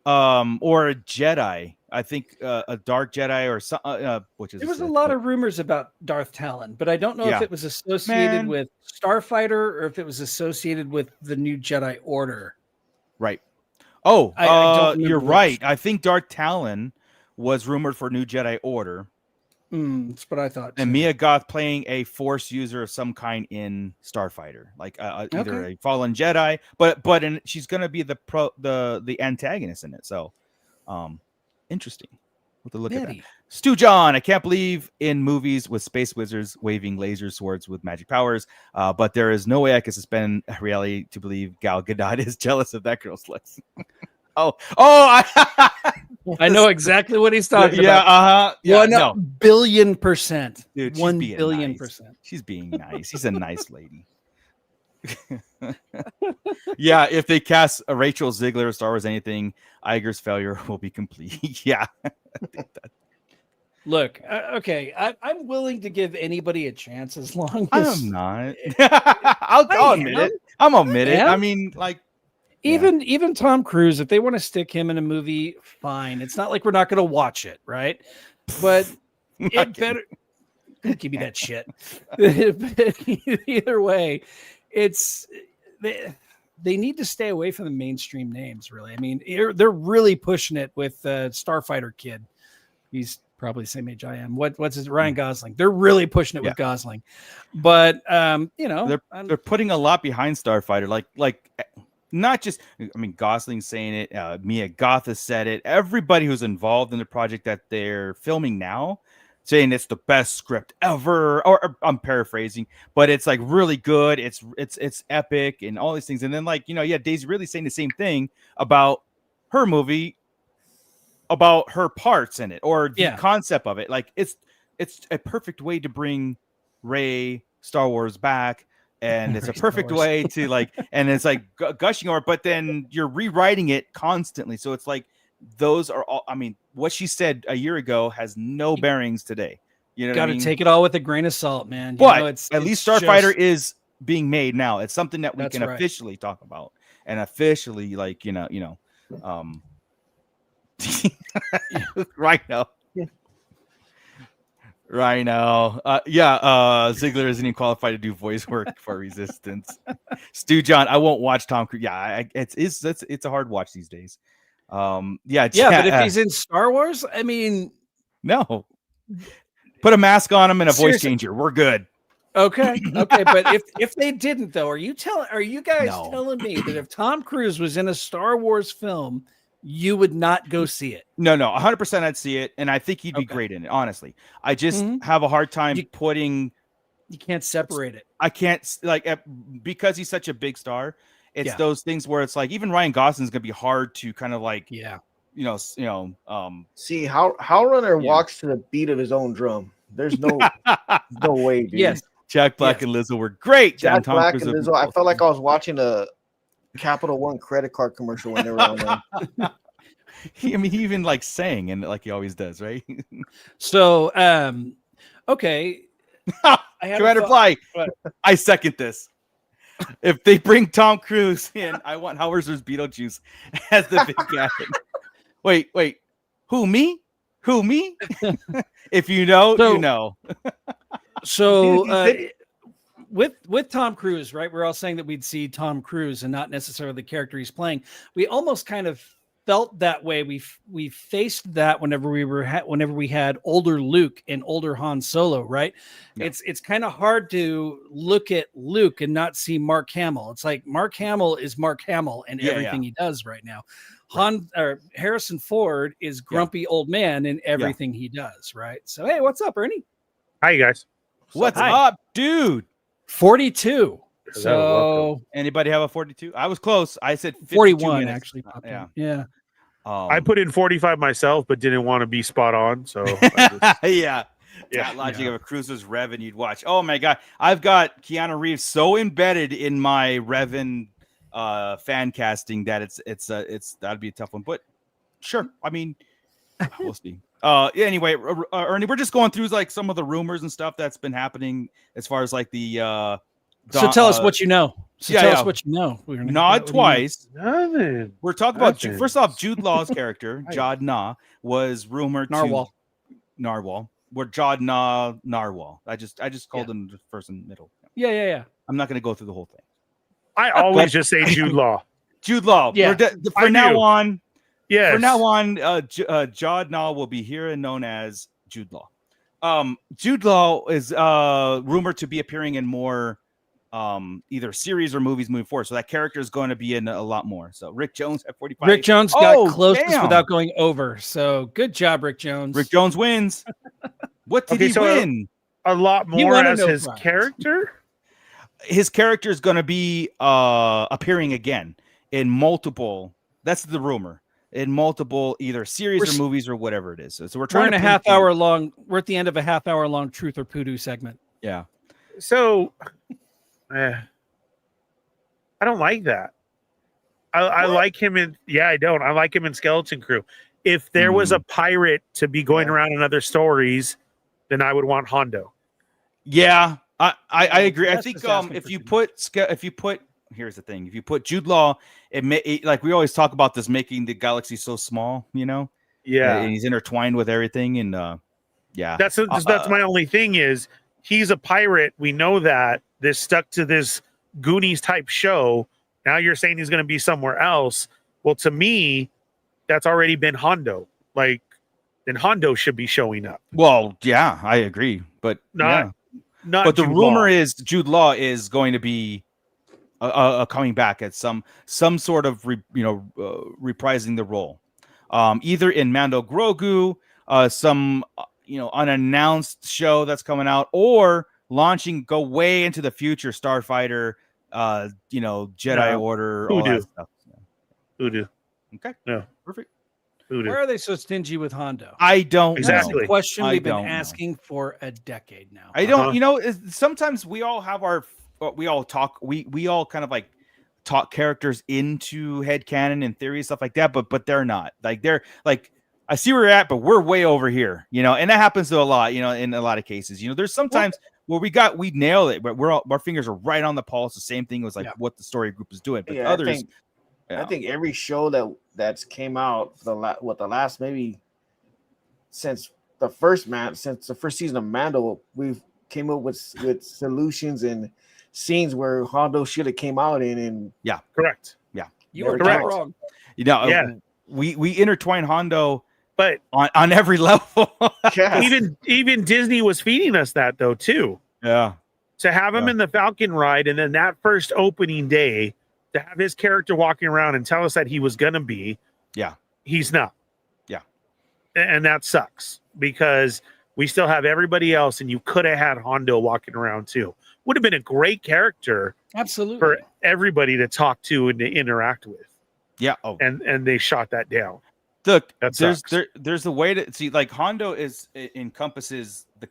or a Jedi. I think a Dark Jedi or some, which is. There was a lot of rumors about Darth Talon, but I don't know if it was associated with Starfighter or if it was associated with the new Jedi Order. Right. Oh, I don't you're which. right. I think Darth Talon was rumored for New Jedi Order. That's what I thought. And Mia Goth playing a Force user of some kind in Starfighter, like either a fallen Jedi, but she's gonna be the antagonist in it. So, interesting. We'll have to look at that. Stu John, I can't believe in movies with space wizards waving laser swords with magic powers, but there is no way I can suspend reality to believe Gal Gadot is jealous of that girl's looks. I know exactly what he's talking about. Yeah, 1 billion%. Dude, 1 billion%. She's being nice. She's a nice lady. Yeah, if they cast a Rachel Ziegler, Star Wars anything, Iger's failure will be complete. Yeah. Look, okay, I'm willing to give anybody a chance as long I'm as not. I'll admit it. I'm admit it. I mean, like. Even Tom Cruise, if they want to stick him in a movie, fine. It's not like we're not going to watch it, right? But it better give me that shit. Either way, they need to stay away from the mainstream names. Really, I mean, they're really pushing it with Starfighter kid. He's probably the same age I am. What's his Ryan Gosling? They're really pushing it with Gosling, but they're putting a lot behind Starfighter, like. Not just, I mean, Gosling's saying it. Mia Goth has said it. Everybody who's involved in the project that they're filming now, saying it's the best script ever. Or I'm paraphrasing, but it's like really good. It's epic and all these things. And then Daisy really saying the same thing about her movie, about her parts in it or the concept of it. Like it's a perfect way to bring Rey Star Wars back. And it's a perfect way to and it's like gushing over, but then you're rewriting it constantly. So it's like, those are all, I mean, what she said a year ago has no bearings today. You know, got to take it all with a grain of salt, man. But at least Starfighter is being made now. It's something that we can officially talk about and officially right now. Right now. Ziegler isn't even qualified to do voice work for Resistance. Stu John, I won't watch Tom Cruise. Yeah, it's a hard watch these days. But if he's in Star Wars, I mean, no. Put a mask on him and a voice Seriously. changer. We're good. Okay, but if they didn't though, are you guys No. telling me that if Tom Cruise was in a Star Wars film, you would not go see it? No, 100% I'd see it, and I think he'd be great in it. Honestly, I just have a hard time putting. You can't separate it. I can't because he's such a big star. It's those things where it's like even Ryan Gosling's gonna be hard to kind of like See how Runner walks to the beat of his own drum. There's no way, dude. Yes. Jack Black and Lizzo were great. Jack Black and Lizzo. I felt like I was watching a Capital One credit card commercial when they were on there. He even like sang and like he always does, right? So, okay. Commander Fly, I second this. If they bring Tom Cruise in, I want Howard vs. Beetlejuice as the big guy. Wait. Who, me? If you know, you know. So with Tom Cruise, right? We're all saying that we'd see Tom Cruise and not necessarily the character he's playing. We almost kind of felt that way. We faced that whenever we had older Luke and older Han Solo, right? Yeah. It's kind of hard to look at Luke and not see Mark Hamill. It's like Mark Hamill is Mark Hamill and everything he does right now. Harrison Ford is grumpy old man in everything he does, right? So hey, what's up, Ernie? Hi, you guys. What's up, dude? 42. So anybody have a 42? I was close. I said 41 minutes. Actually. Yeah. I put in 45 myself, but didn't want to be spot on. So that logic of a cruiser's Revan you'd watch. Oh my god, I've got Keanu Reeves so embedded in my Revan fan casting that it's that'd be a tough one. But sure, I mean, we'll see. Anyway, Ernie, we're just going through like some of the rumors and stuff that's been happening as far as like the. So tell us what you know. Tell us what you know. Nod twice. Nothing. We're talking about first off, Jude Law's character, Jod Na, was rumored Narwhal. Where Jod Na Narwhal. I just called him the first and middle. Yeah. I'm not going to go through the whole thing. I always just say Jude Law. Jude Law. Yeah. For now on, yes. Jod Na will be here and known as Jude Law. Jude Law is rumored to be appearing in more either series or movies moving forward. So that character is going to be in a lot more. So Rick Jones at 45. Rick Jones got closest without going over. So good job, Rick Jones. Rick Jones wins. What did he win? A lot more as his character? His character is going to be appearing again in multiple. That's the rumor. In multiple either series or movies or whatever it is. So we're trying a half hour long. We're at the end of a half hour long Truth or Poodoo segment. Yeah. So I don't like that. I like him in I don't. I like him in Skeleton Crew. If there was a pirate to be going around in other stories, then I would want Hondo. Yeah, I agree. I think if you put here's the thing: if you put Jude Law, like we always talk about this, making the galaxy so small, you know. Yeah, and he's intertwined with everything, and that's my only thing is he's a pirate. We know that this stuck to this Goonies type show. Now you're saying he's going to be somewhere else. Well, to me, that's already been Hondo. Like, then Hondo should be showing up. Well, yeah, I agree, but not. But the rumor is Jude Law is going to be coming back at some sort of reprising the role, either in Mando Grogu, some unannounced show that's coming out, or go way into the future, Starfighter, Jedi Order, all that stuff. Voodoo. Okay. No. Perfect. Voodoo. Why are they so stingy with Hondo? I don't exactly. That's a question we've been asking for a decade now. I don't, sometimes we all have we all kind of like talk characters into headcanon and theory, stuff like that, but they're not. Like they're like, I see where you're at, but we're way over here, and that happens to a lot, in a lot of cases. There's sometimes where we nail it, but our fingers are right on the pulse. The same thing was like what the story group is doing. But others, I think every show that's came out the last maybe since the first season of Mando, we've came up with solutions and scenes where Hondo should have came out in. And correct. You were correct. wrong. We intertwine Hondo But on every level. Yeah. even Disney was feeding us that though too. Yeah. To have him in the Falcon ride, and then that first opening day, to have his character walking around and tell us that he was gonna be, he's not. Yeah. And that sucks because we still have everybody else, and you could have had Hondo walking around too. Would have been a great character Absolutely. for everybody to talk to and to interact with. Yeah. Oh, And they shot that down. look, That there's sucks. there's a way to see, like, Hondo encompasses the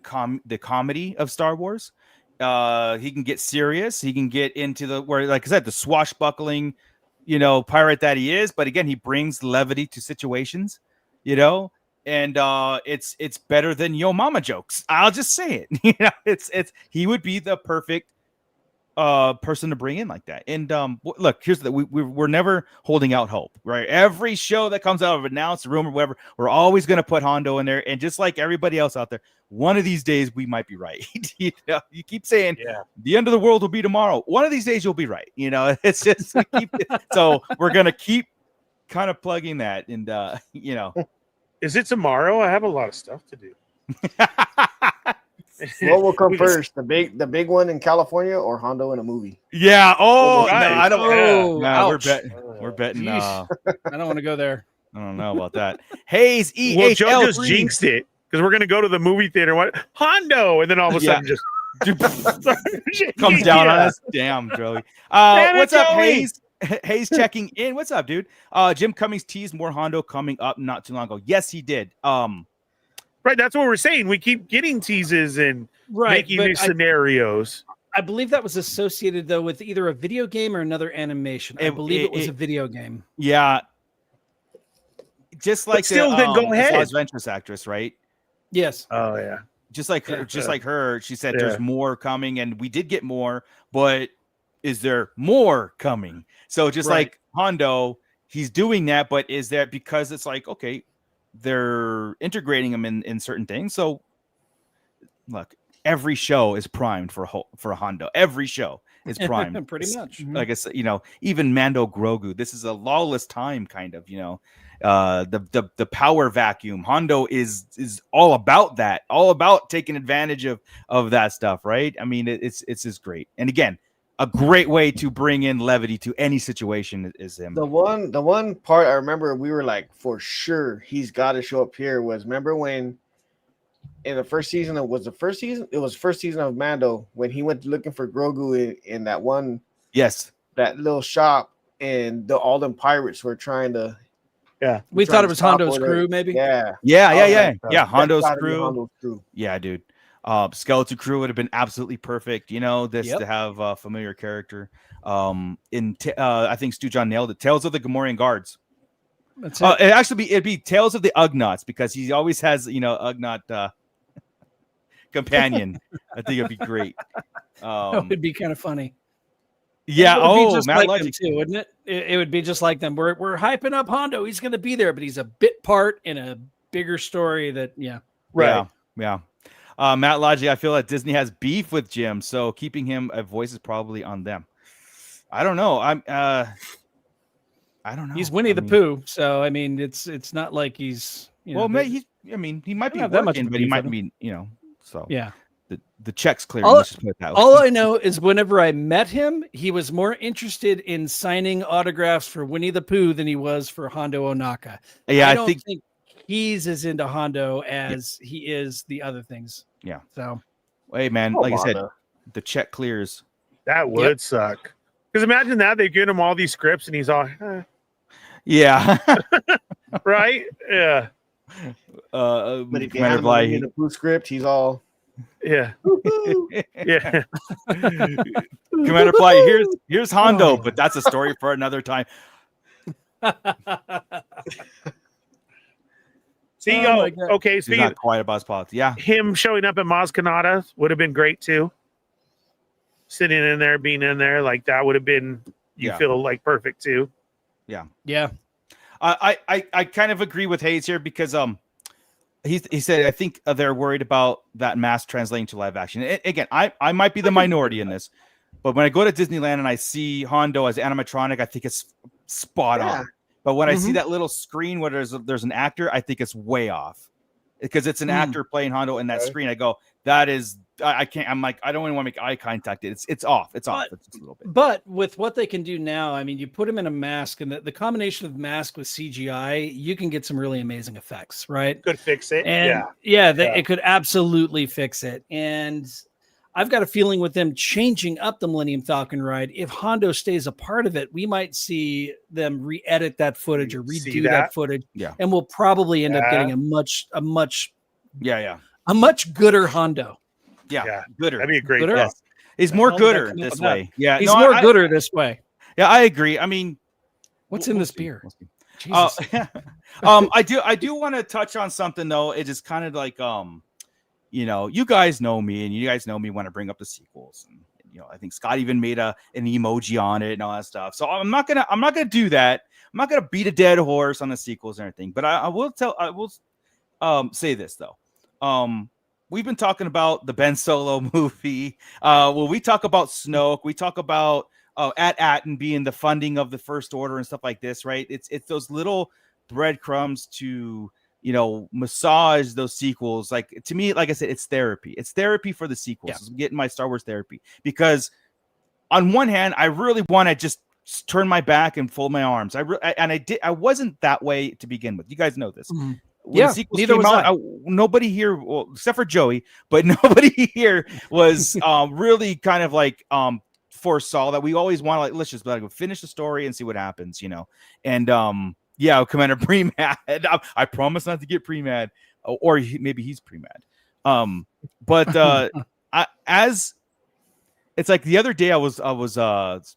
comedy of Star Wars. He can get serious. He can get into where, like I said, the swashbuckling, pirate that he is. But again, he brings levity to situations, and it's better than Yo Mama jokes. I'll just say it. It's he would be the perfect person to bring in like that. And look, here's we're never holding out hope, right? Every show that comes out of announced rumor, whatever, we're always going to put Hondo in there. And just like everybody else out there, one of these days we might be right. You keep saying the end of the world will be tomorrow. One of these days you'll be right. It's just so we're gonna keep kind of plugging that. And Is it tomorrow? I have a lot of stuff to do. What will come first, the big one in California or Hondo in a movie? Yeah. Oh, right. no, I don't. Oh, No, we're ouch. betting. We're betting. Jeez. I don't want to go there. I don't know about that. Hayes Well, Joe EHL3. just jinxed it because we're gonna go to the movie theater. What Hondo? And then all of a sudden, just comes down on us. Damn, Joey. What's up, Joey? Hayes? Hayes checking in. What's up, dude? Jim Cummings teased more Hondo coming up not too long ago. Yes, he did. Right, that's what we're saying. We keep getting teases and making these scenarios. I believe that was associated though with either a video game or another animation. I believe it was a video game. Yeah. Just like still, then go ahead. Las Ventress actress, right? Yes. Oh yeah. Just like her, she said there's more coming, and we did get more, but is there more coming? So just like Hondo, he's doing that, but is that because it's like, okay, they're integrating them in certain things. So look, every show is primed for a Hondo. Every show is primed. Pretty much. Like I said, even Mando Grogu, this is a lawless time kind of, the power vacuum. Hondo is all about that, all about taking advantage of that stuff, right? I mean, it's just great. And again, a great way to bring in levity to any situation is him. The one part I remember we were like, for sure he's got to show up here was, remember when in the first season, it was first season of Mando, when he went looking for Grogu in that one, that little shop, and all them pirates were trying to, we thought it was Hondo's crew, maybe. Hondo's crew. Yeah, dude. Skeleton Crew would have been absolutely perfect. To have a familiar character. I think Stu John nailed it. Tales of the Gamorrean Guards. That's it. It'd be Tales of the Ugnaughts, because he always has Ugnaught companion. I think it'd be great. That would be kind of funny. Yeah. It would be just Matt like them too, wouldn't it? It would be just like them. We're hyping up Hondo. He's going to be there, but he's a bit part in a bigger story. Right. Yeah. Matt Logic, I feel that Disney has beef with Jim, so keeping him a voice is probably on them. I don't know. I don't know. He's Winnie the Pooh, so I mean, it's not like he's. He might be working, but he might be. So yeah. The check's clear. All I know is whenever I met him, he was more interested in signing autographs for Winnie the Pooh than he was for Hondo Ohnaka. Yeah, I don't think he's as into Hondo as he is the other things. Yeah. So, hey man, like I said, the check clears. That would suck. Because imagine that they give him all these scripts and he's all, yeah, right, yeah. But if you have him the Pooh script, he's all, yeah. Commander Fly, here's Hondo, but that's a story for another time. Okay, he's not quiet about his politics. Yeah, him showing up at Maz Kanata would have been great too. Sitting in there, being in there, like that would have been, feel like perfect too. Yeah. I kind of agree with Hayes here, because he said I think they're worried about that mass translating to live action. Again, I might be the minority in this, but when I go to Disneyland and I see Hondo as animatronic, I think it's spot on. But when I see that little screen where there's an actor, I think it's way off because it's an actor playing Hondo in that screen. I go, that is, I can't. I'm like, I don't even want to make eye contact. It's off. It's off. It's just a little bit. But with what they can do now, I mean, you put him in a mask, and the combination of mask with CGI, you can get some really amazing effects, right? Could fix it. And it could absolutely fix it. And I've got a feeling with them changing up the Millennium Falcon ride, if Hondo stays a part of it, we might see them re-edit that footage or redo that footage. Yeah. And we'll probably end up getting a much gooder Hondo. Yeah. Gooder. That'd be a great. Gooder? Yes. He's more gooder this way. Yeah. He's more gooder this way. Yeah, I agree. I mean, what's in this beer? Jesus. I do want to touch on something though. It is kind of like you guys know me, and you guys know me when I bring up the sequels. And I think Scott even made an emoji on it and all that stuff. So I'm not gonna do that. I'm not gonna beat a dead horse on the sequels and everything. But I will say this though. We've been talking about the Ben Solo movie. When we talk about Snoke, we talk about and being the funding of the First Order and stuff like this, right? It's those little breadcrumbs to massage those sequels. Like, to me, like I said, it's therapy. It's therapy for the sequels. I'm getting my Star Wars therapy because on one hand, I really want to just turn my back and fold my arms. I wasn't that way to begin with. You guys know this. Mm-hmm. When the sequels came out, nobody here, well, except for Joey, but nobody here was really kind of like foresaw that. We always want to, like, let's just like finish the story and see what happens, And Commander pre-mad. I promise not to get pre-mad, or maybe he's pre-mad. But as it's like the other day, I was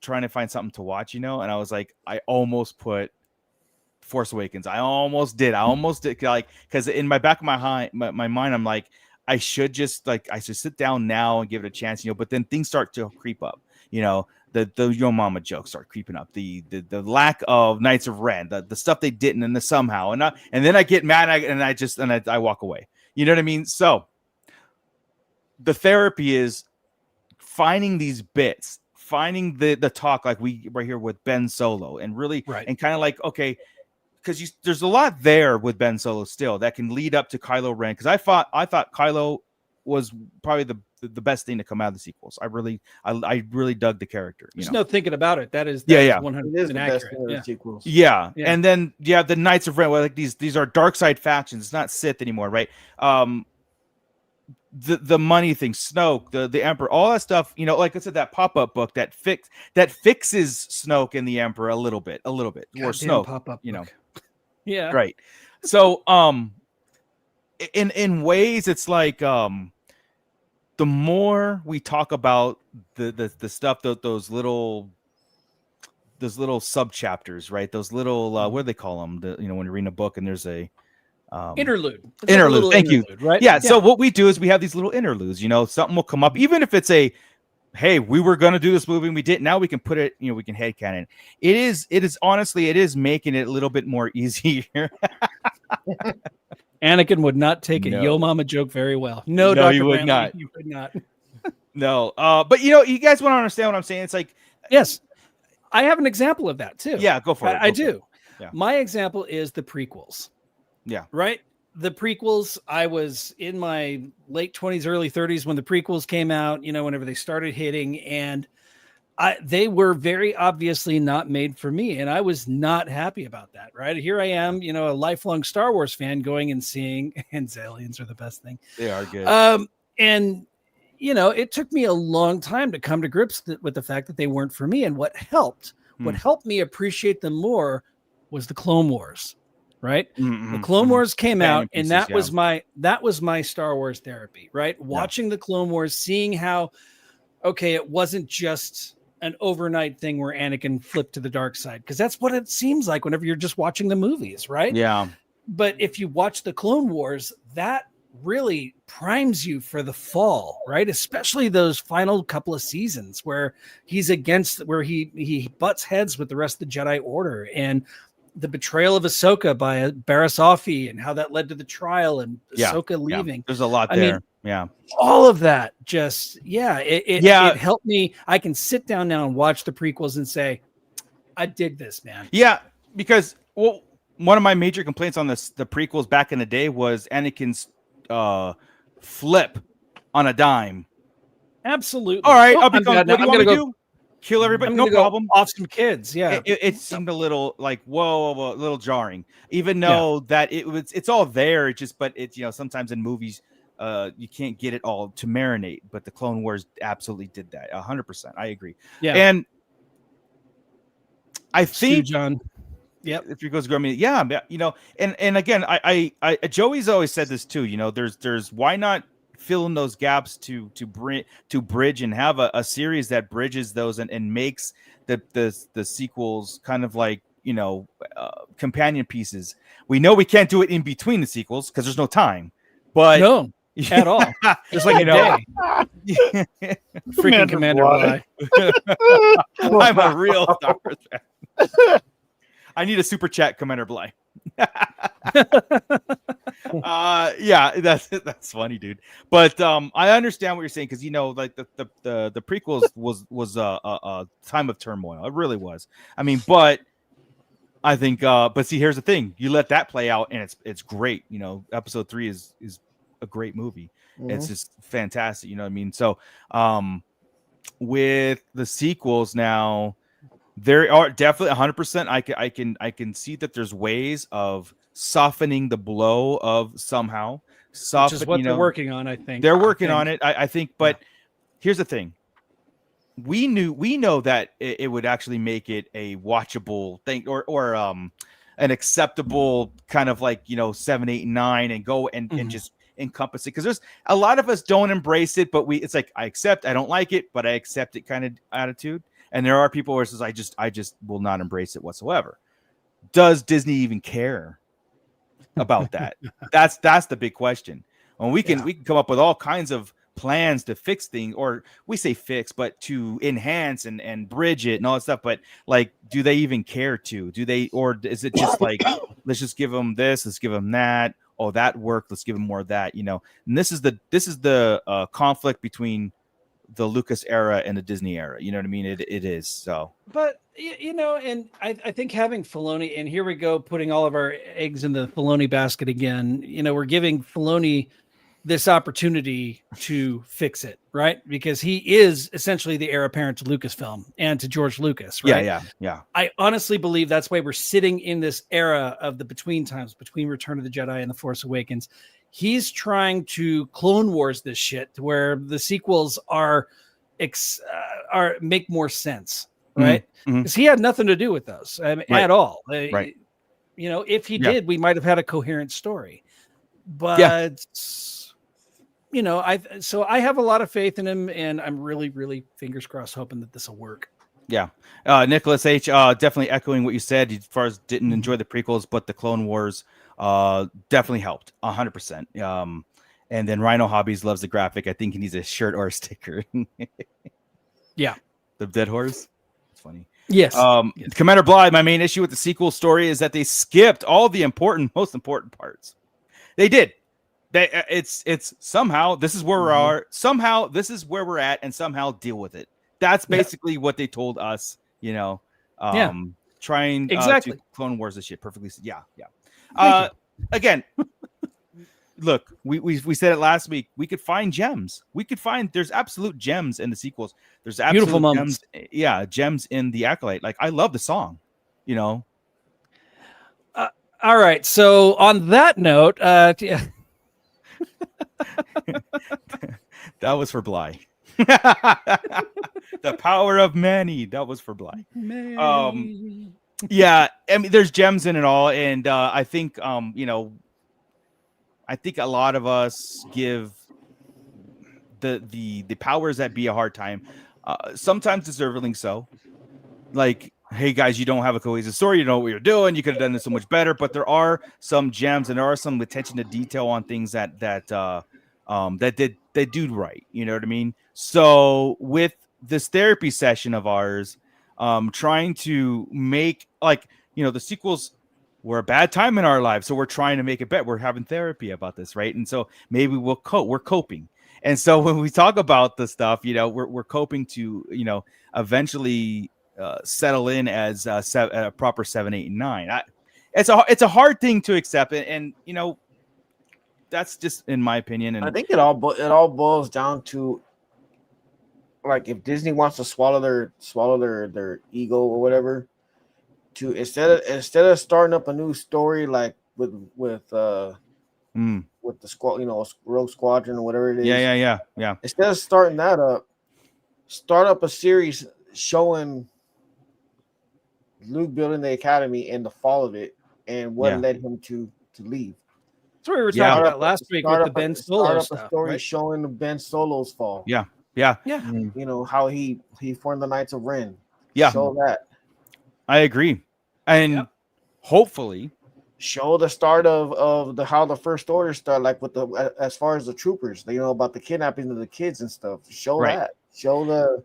trying to find something to watch, and I was like, I almost put Force Awakens. I almost did, like, because in my back of my mind, I'm like, I should sit down now and give it a chance, but then things start to creep up, the Yo Mama jokes start creeping up, the lack of Knights of Ren, the stuff they didn't, and the somehow, and then I get mad and I walk away. You know what I mean? So the therapy is finding these bits, finding the talk like we right here with Ben Solo, and really and kind of like, okay, because there's a lot there with Ben Solo still that can lead up to Kylo Ren. Because I thought Kylo was probably the best thing to come out of the sequels. I really dug the character. There's no thinking about it. That is 100% accurate. Sequels. Yeah. And then the Knights of Ren, well, like these are dark side factions. It's not Sith anymore, right? The money thing, Snoke, the Emperor, all that stuff. Like I said, that pop-up book that fixes Snoke and the Emperor a little bit, or Snoke. Pop-up book. Yeah. Right. So in ways, it's like the more we talk about the stuff, those little sub chapters, right? Those little what do they call them? When you're reading a book and there's a interlude. Interlude. Thank you. Right? Yeah. So what we do is we have these little interludes. Something will come up, even if it's hey, we were going to do this movie and we didn't. Now we can put it, we can headcanon. It is honestly, it is making it a little bit more easier. Anakin would not take a Yo Mama joke very well. No, he would not. You would not. No. But you guys want to understand what I'm saying? It's like, yes, I have an example of that too. Yeah, go for it. I do. Yeah. My example is the prequels. Yeah. Right. The prequels, I was in my late 20s, early 30s when the prequels came out, whenever they started hitting, and they were very obviously not made for me. And I was not happy about that. Right. Here I am, a lifelong Star Wars fan going and seeing, and aliens are the best thing. They are good. And, it took me a long time to come to grips with the fact that they weren't for me. And what helped me appreciate them more was the Clone Wars. Right. The Clone Wars came out, and that was my Star Wars therapy, right? Watching the Clone Wars, seeing how, okay, it wasn't just an overnight thing where Anakin flipped to the dark side, because that's what it seems like whenever you're just watching the movies, right? Yeah. But if you watch the Clone Wars, that really primes you for the fall, right? Especially those final couple of seasons where he butts heads with the rest of the Jedi Order, and the betrayal of Ahsoka by Barriss Offee and how that led to the trial and Ahsoka leaving. Yeah. There's a lot there. All of that just, it helped me. I can sit down now and watch the prequels and say, I dig this, man. Yeah. Because Well, one of my major complaints on the prequels back in the day was Anakin's flip on a dime. Absolutely. All right, Oh, I'll I'm become. bad now. What do you I'm want gonna me to go. do? Kill everybody? I'm No gonna go problem. off some kids. Yeah. It seemed a little like whoa, a little jarring. Even Yeah. though that it's all there. But it's sometimes in movies, you can't get it all to marinate. But the Clone Wars absolutely did that. 100%. I agree. Yeah. And I Stu think John. Yep. if you goes Grammy, yeah, and again, I Joey's always said this too. There's why not fill in those gaps to bridge and have a series that bridges those and makes the sequels kind of like companion pieces. We know we can't do it in between the sequels because there's no time, but No, at all. Just like a day. Freaking Commander Bly. I'm a real Star Wars fan. I need a super chat, Commander Bly. Yeah, that's funny, dude. But I understand what you're saying because like the prequels was a time of turmoil. It really was. I mean, but I think but see, here's the thing: you let that play out, and it's great. Episode 3 is a great movie. Mhm. It's just fantastic. You know what I mean? So with the sequels now. There are definitely 100%. I can see that there's ways of softening the blow of somehow. Which is what they're working on, I think. They're working on it. I think, but here's the thing: we know that it would actually make it a watchable thing, or an acceptable kind of like 7, 8, 9, and go and just encompass it. Because there's a lot of us don't embrace it, but it's like I don't like it, but I accept it kind of attitude. And there are people where it says, I just will not embrace it whatsoever. Does Disney even care about that? That's the big question. When we can come up with all kinds of plans to fix things, or we say fix, but to enhance and bridge it and all that stuff. But like, do they even care to? Do they, or is it just like, let's just give them this, let's give them that. Oh, that worked. Let's give them more of that. And this is the conflict between the Lucas era and the Disney era. You know what I mean? It is so. But and I think having Filoni, and here we go, putting all of our eggs in the Filoni basket again. We're giving Filoni this opportunity to fix it, right? Because he is essentially the heir apparent to Lucasfilm and to George Lucas, right? Yeah. I honestly believe that's why we're sitting in this era of the between times between Return of the Jedi and The Force Awakens. He's trying to Clone Wars this shit to where the sequels are make more sense, right? Because he had nothing to do with those at all. Right. If he did, we might have had a coherent story. But I have a lot of faith in him, and I'm really, really fingers crossed hoping that this will work. Yeah. Nicholas H, definitely echoing what you said as far as didn't enjoy the prequels, but the Clone Wars definitely helped 100%. And then Rhino Hobbies loves the graphic. I think he needs a shirt or a sticker. Yeah. The dead horse. It's funny. Yes. Commander Bly, my main issue with the sequel story is that they skipped all the most important parts. They did. It's somehow this is where we are. Somehow this is where we're at, and somehow deal with it. That's basically what they told us. Trying exactly to Clone Wars this shit perfectly. Yeah. Again, look, we said it last week. We could find gems. There's absolute gems in the sequels. There's absolute beautiful moments. Gems in the Acolyte. Like I love the song. All right. So on that note, that was for Bly. The power of many. That was for Bly. Yeah, I mean, there's gems in it all, and I think I think a lot of us give the powers that be a hard time. Sometimes deservedly so. Like, hey guys, you don't have a cohesive story. You know what you're doing. You could have done this so much better. But there are some gems, and there are some attention to detail on things that they do right. You know what I mean? So with this therapy session of ours, trying to make the sequels were a bad time in our lives, so we're trying to make it better. We're having therapy about this, right? And so maybe we're coping. And so when we talk about the stuff, we're coping to eventually settle in as a proper 7, 8, and 9. it's a hard thing to accept, and you know, that's just in my opinion. And I think it all boils down to, like, if Disney wants to swallow their ego or whatever, to instead of starting up a new story like with the squad, Rogue Squadron or whatever it is. Yeah. Instead of starting that up, start up a series showing Luke building the academy and the fall of it and what led him to leave. That's what we were talking about last week with the Ben Solo start up stuff. a story Right? showing the Ben Solo's fall. Yeah. You know how he formed the Knights of Ren. Yeah. Show that. I agree, and hopefully show the start of how the First Order started, like with as far as the troopers, about the kidnapping of the kids and stuff. Show that. Show the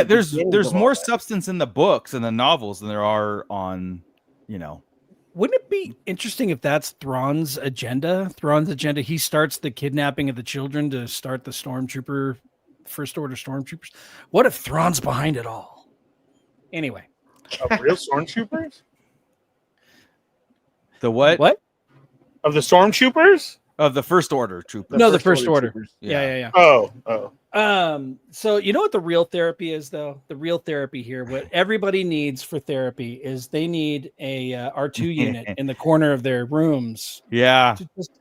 there's more substance in the books and the novels than there are on, Wouldn't it be interesting if that's Thrawn's agenda? He starts the kidnapping of the children to start the First Order stormtroopers. What if Thrawn's behind it all? Anyway. Real stormtroopers? The what? What? Of the stormtroopers? Of the First Order troopers. No, the First Order. troopers. Yeah. Oh. So you know what the real therapy is, though? The real therapy here, what everybody needs for therapy is they need a R2 unit in the corner of their rooms. Yeah. To just,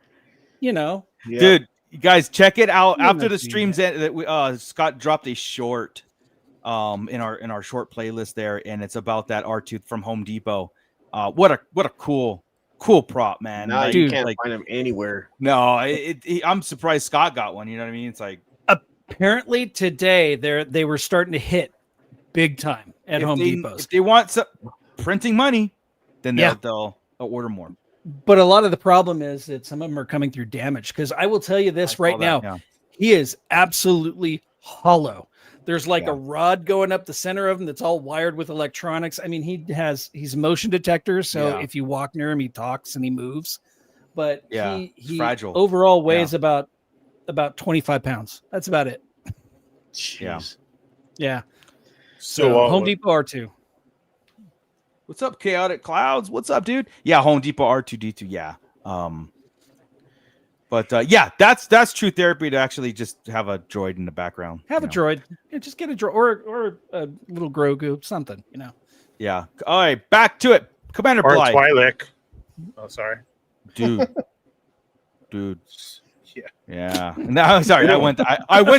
Dude, you guys check it out after the streams that Scott dropped a short in our short playlist there, and it's about that R2 from Home Depot. What a cool prop, man. No, you can't find them anywhere. No, I'm surprised Scott got one. You know what I mean? It's like, apparently today they were starting to hit big time at Home Depot. If they want some printing money, then they'll order more. But a lot of the problem is that some of them are coming through damage, because I will tell you this right now, he is absolutely hollow. There's like a rod going up the center of him that's all wired with electronics. I mean, he's motion detector, so if you walk near him, he talks and he moves. But he fragile. Overall weighs about 25 pounds. That's about it. Jeez. Yeah. So Home Depot R2. What's up, Chaotic Clouds? What's up, dude? Yeah, Home Depot R2D2. Yeah. But that's true therapy, to actually just have a droid in the background. Have a droid. Yeah, just get a droid or a little Grogu, something, Yeah. All right, back to it. Commander or Blythe. Twi'lek. Oh, sorry. Dude. Yeah. No, sorry. I went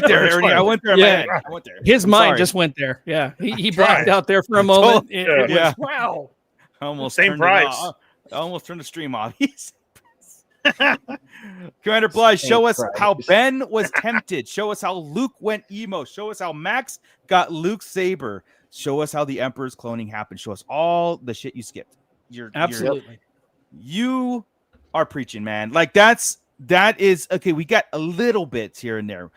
there, Ernie. I went there. Yeah. I went there. His mind just went there. Yeah. He blacked out there for a moment. It was, wow. I almost Same turned price. I almost turned the stream off. Commander Blythe, show us how Ben was tempted. Show us how Luke went emo. Show us how Max got Luke's saber. Show us how the Emperor's cloning happened. Show us all the shit you skipped. Absolutely. You are preaching, man. Like that is okay. We got a little bits here and there,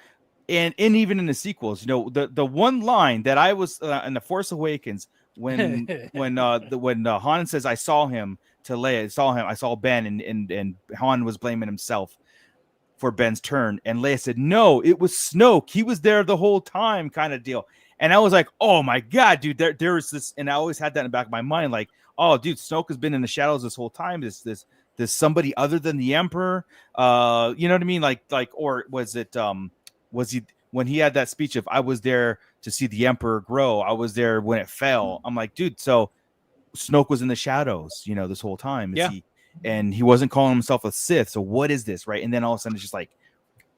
and even in the sequels, the one line that I was in the Force Awakens when Han says, "I saw him." To Leia, I saw Ben, and Han was blaming himself for Ben's turn, and Leia said, "No, it was Snoke. He was there the whole time," kind of deal. And I was like, "Oh my god, dude!" There was this, and I always had that in the back of my mind, like, "Oh, dude, Snoke has been in the shadows this whole time. This somebody other than the Emperor." You know what I mean? Like, or was it? Was he when he had that speech of, "I was there to see the Emperor grow. I was there when it fell." I'm like, dude, so Snoke was in the shadows, this whole time. And he wasn't calling himself a Sith. So what is this, right? And then all of a sudden it's just like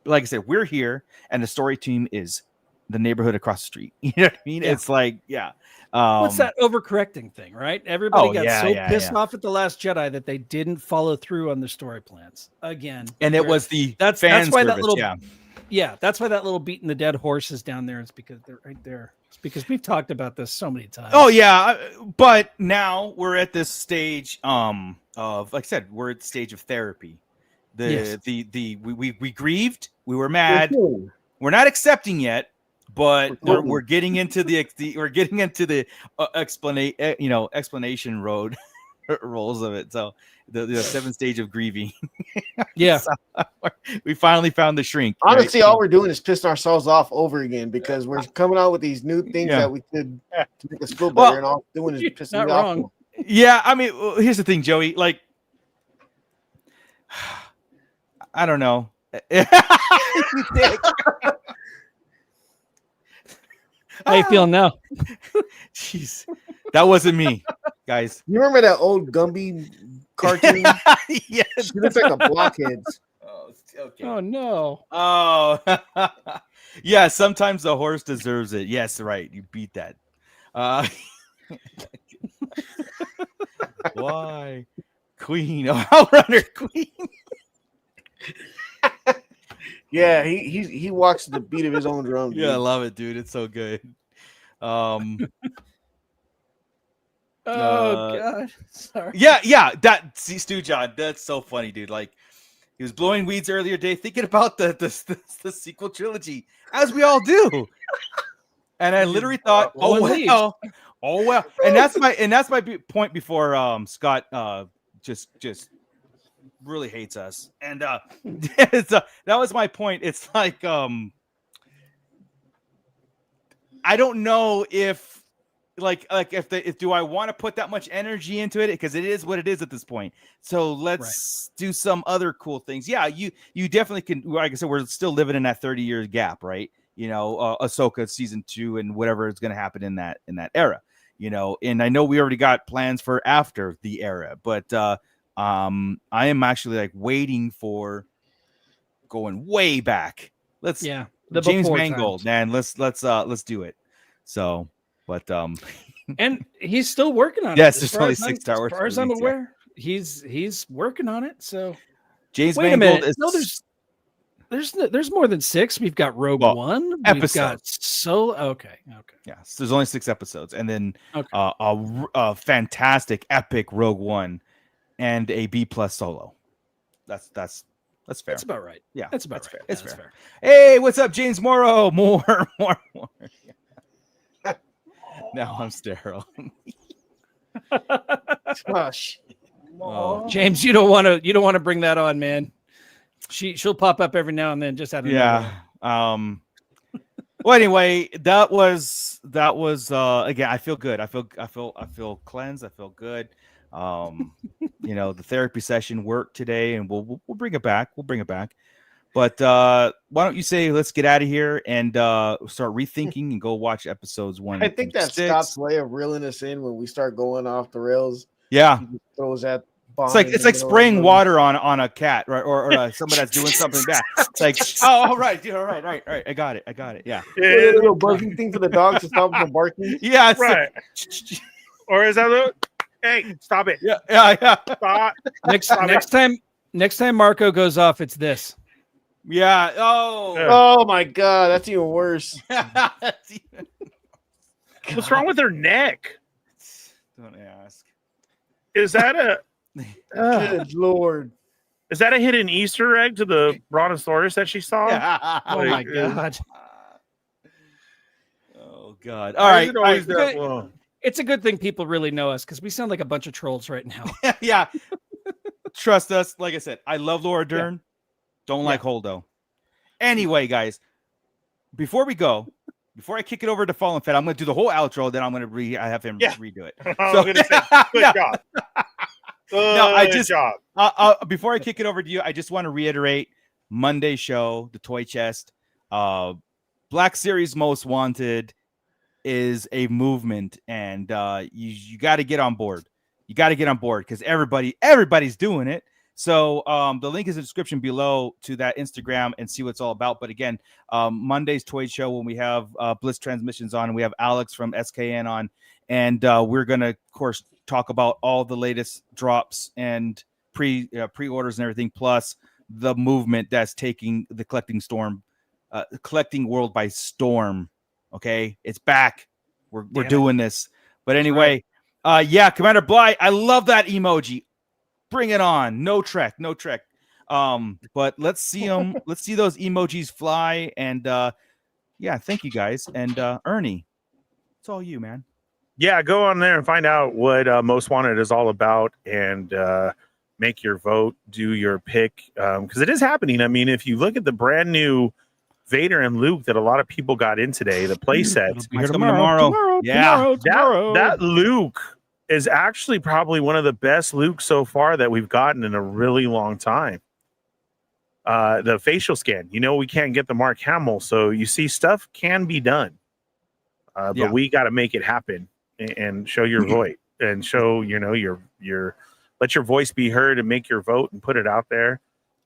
I said, we're here, and the story team is the neighborhood across the street. You know what I mean? It's like, what's that overcorrecting thing, right? Everybody got pissed off at The Last Jedi that they didn't follow through on their story plans again. And it was the that's why that little that's why that little beating the dead horse is down there. It's because they're right there. It's because we've talked about this so many times. Oh yeah, but now we're at this stage of, like I said, we're at the stage of therapy. We grieved, we were mad, we're not accepting yet, but we're getting into the explanation road rolls of it. So the 7 stage of grieving. Yeah. So, we finally found the shrink. Honestly, right? all we're doing is pissing ourselves off over again, because we're coming out with these new things that we could to make us feel better, and all we're doing is pissing me off. Yeah, I mean, here's the thing, Joey. Like, I don't know. How you feeling now? Jeez, that wasn't me, guys. You remember that old Gumby cartoon? Yes. She looks like a blockhead. Oh, okay. Oh no. Oh, yeah. Sometimes the horse deserves it. Yes, right. You beat that. Why, Queen? Outrunner Queen. Yeah, he walks to the beat of his own drum. Yeah, I dude. love it, dude. It's so good. Oh Uh, god. Sorry. yeah. That see, Stu John. That's so funny, dude. Like he was blowing weeds earlier today, thinking about the sequel trilogy, as we all do. And I literally thought, oh well, and that's my point before Scott just really hates us, and that was my point. It's like I don't know if if do I want to put that much energy into it, because it is what it is at this point. So let's do some other cool things. Yeah, you definitely can. Like I said, we're still living in that 30-year gap, right? You know, Ahsoka season 2 and whatever is going to happen in that era. You know, and I know we already got plans for after the era, but I am actually like waiting for going way back. Let's James Mangold, man. Let's do it. So, but and he's still working on it. Yes, there's only 6 hours. As far as I'm aware, he's working on it. So James wait Mangold a minute. No, there's more than 6. We've got Rogue One. Episodes. We've got Solo. Okay. Yes, there's only 6 episodes, and then a fantastic epic Rogue One and a B+ Solo. That's fair. That's about right. Yeah, that's about right. Fair. It's fair. Hey, what's up, James Morrow? More. Now I'm sterile. Gosh. James, you don't want to bring that on, man. She'll pop up every now and then, just out of nowhere. Well, anyway, that was again. I feel good. I feel cleansed. I feel good. You know, the therapy session worked today, and we'll bring it back. But why don't you say let's get out of here and start rethinking and go watch episodes 1. I think that's 6. Scott's way of reeling us in when we start going off the rails. Yeah, he just throws that bomb. It's like spraying water on a cat, right? Or someone that's doing something bad. It's like, all right, I got it. Yeah, a little buzzing thing for the dogs to stop them from barking. Yeah, right. Or is that a hey, stop it? Yeah. Stop. Next time Marco goes off, it's this. Yeah. Oh my God, that's even worse. What's wrong with her neck? Don't ask. Is that a good Lord? Is that a hidden Easter egg to the Brontosaurus that she saw? Oh my God. Oh God. All right. It's a good thing people really know us, because we sound like a bunch of trolls right now. Yeah. Trust us. Like I said, I love Laura Dern. Don't like Holdo. Anyway, guys, before I kick it over to Fallen Fed, I'm going to do the whole outro. Then I'm going to have him redo it. I was going to say, good job. Good job. Before I kick it over to you, I just want to reiterate Monday's show, the Toychest, Black Series Most Wanted is a movement, and you got to get on board. You got to get on board because everybody's doing it. So the link is in the description below to that Instagram and see what it's all about. But again, Monday's Toy Show, when we have Bliss Transmissions on, and we have Alex from SKN on, and we're going to, of course, talk about all the latest drops and pre-orders and everything, plus the movement that's taking the collecting world by storm. Okay, it's back. We're doing this. But anyway, Commander Bly, I love that emoji. Bring it on. No trek. But let's see them. Let's see those emojis fly. And thank you guys. And Ernie, it's all you, man. Yeah, go on there and find out what Most Wanted is all about, and make your vote, do your pick, because it is happening. I mean, if you look at the brand new Vader and Luke that a lot of people got in today, the play set tomorrow. That Luke is actually probably one of the best Luke so far that we've gotten in a really long time. The facial scan, we can't get the Mark Hamill, so you see stuff can be done, but we got to make it happen and show your voice and show your let your voice be heard and make your vote and put it out there.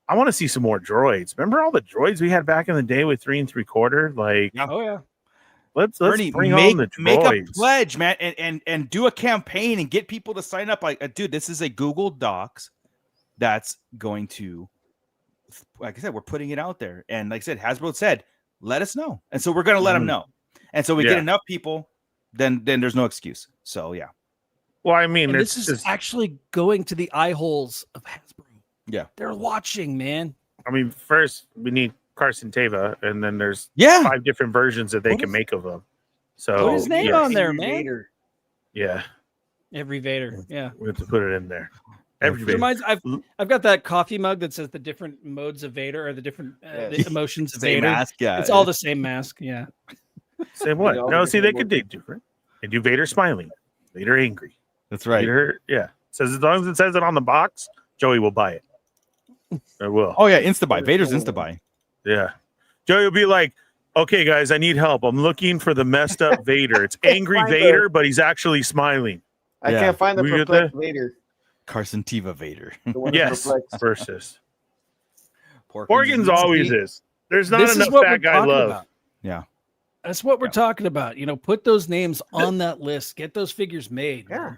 I want to see some more droids. Remember all the droids we had back in the day with 3 3/4? Like, Oh yeah. let's Bernie, bring on the droids. Make a pledge, man, and do a campaign and get people to sign up. Like, dude, this is a Google Docs that's going to, like I said, we're putting it out there. And like I said, Hasbro said, let us know. And so we're going to let them know. And so we get enough people, then there's no excuse. So, yeah. Well, I mean, and this is actually going to the eye holes of Hasbro. Yeah. They're watching, man. I mean, first we need Carson Teva, and then there's 5 different versions that they can make of them. So put his name on there, man. Vader. Yeah. Every Vader. Yeah. We have to put it in there. Every Vader. Reminds, I've got that coffee mug that says the different modes of Vader or the different the emotions of Same Vader. mask, yeah. It's all the same mask. Yeah. Same what? No, see, they could do different. They do Vader smiling, Vader angry. That's right. Vader, says as long as it says it on the box, Joey will buy it. I will. Oh yeah, Instabuy. Vader's Instabuy. Yeah. Joey will be like, okay, guys, I need help. I'm looking for the messed up Vader. It's angry Vader, but he's actually smiling. I can't find the perplexed Vader. Carson Teva Vader. Yes, versus. Porkins always is. There's not enough fat guy love. About. Yeah. That's what we're talking about. Put those names on that list. Get those figures made. Yeah.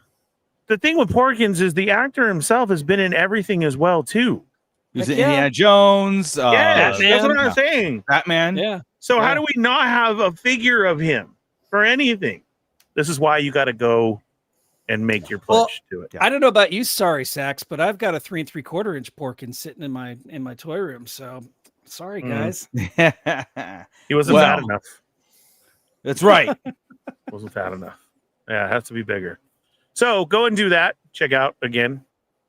The thing with Porkins is the actor himself has been in everything as well, too. He was in Indiana Jones. Yes, that's what I'm saying. Batman. Yeah. So how do we not have a figure of him for anything? This is why you got to go and make your pledge to it. Yeah. I don't know about you, sorry, Sax, but I've got a 3 3/4 inch Porkins sitting in my toy room. So sorry, guys. He wasn't fat enough. That's right. Wasn't fat enough. Yeah, it has to be bigger. So go and do that. Check out again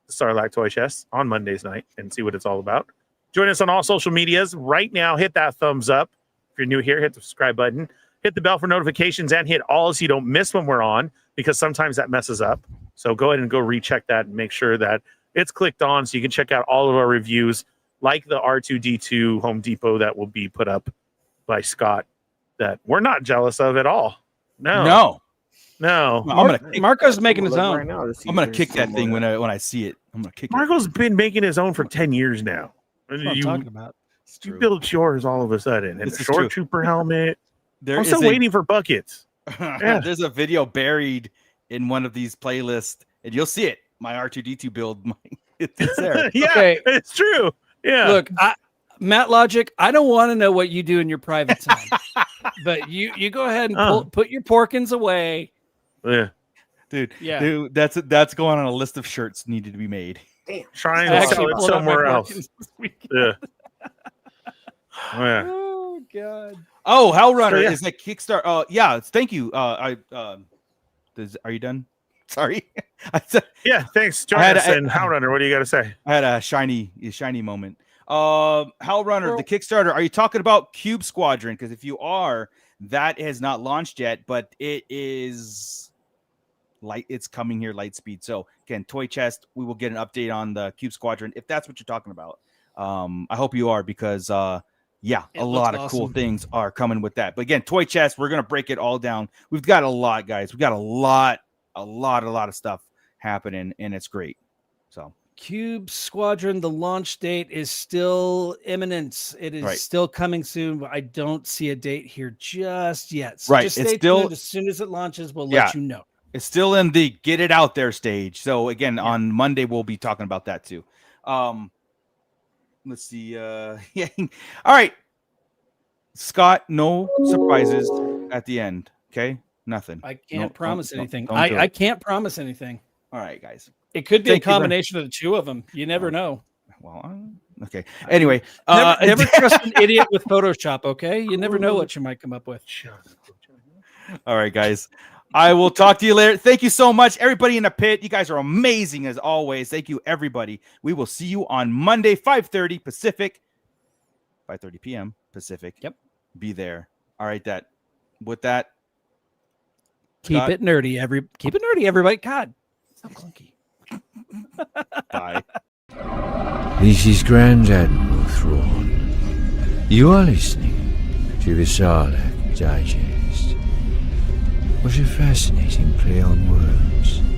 the Sarlacc Toychest on Mondays night and see what it's all about. Join us on all social medias right now. Hit that thumbs up. If you're new here, hit the subscribe button. Hit the bell for notifications and hit all so you don't miss when we're on, because sometimes that messes up. So go ahead and go recheck that and make sure that it's clicked on so you can check out all of our reviews, like the R2D2 Home Depot that will be put up by Scott that we're not jealous of at all. No. Marco's making his own. Right now, I'm gonna kick that thing when I see it. I'm gonna kick Marco's been making his own for 10 years now. That's what I'm talking about. You build yours all of a sudden. And the short trooper helmet. I'm still waiting for buckets. There's a video buried in one of these playlists, and you'll see it. My R2D2 build. It's there. It's true. Yeah. Look, Matt Logic, I don't want to know what you do in your private time, but you go ahead and put your Porkins away. Yeah. Dude, that's going on a list of shirts needed to be made. Damn. Trying to sell it somewhere else. Yeah. Oh God. Oh, Hell Runner is a Kickstarter. Thank you. Are you done? Sorry. Thanks. Join us and Hell Runner. What do you got to say? I had a shiny moment. Hell Runner, the Kickstarter. Are you talking about Cube Squadron? Because if you are, that has not launched yet, but it is it's coming here light speed. So again, Toychest, we will get an update on the Cube Squadron if that's what you're talking about. I hope you are, because a lot of cool things are coming with that. But again, Toychest, we're gonna break it all down. We've got a lot, guys. We've got a lot of stuff happening, and it's great. So Cube Squadron, the launch date is still imminent. It is still coming soon, but I don't see a date here just yet. So just stay tuned. As soon as it launches, we'll let you know. It's still in the get it out there stage. So again, on Monday we'll be talking about that too. Let's see. All right, Scott. No surprises at the end. Okay, nothing. I can't promise anything. I can't promise anything. All right, guys. It could be a combination of the two of them. You never know. Well, okay. Anyway, never trust an idiot with Photoshop. Okay, you never know what you might come up with. All right, guys. I will talk to you later. Thank you so much, everybody in the pit. You guys are amazing as always. Thank you, everybody. We will see you on Monday, 5:30 Pacific, 5:30 p.m. Pacific. Yep. Be there. All right. With that. Keep it nerdy, everybody. God. Stop clunky. Bye. This is Grand Admiral Thrawn. You are listening to the Sarlacc Digest. What a fascinating play on words.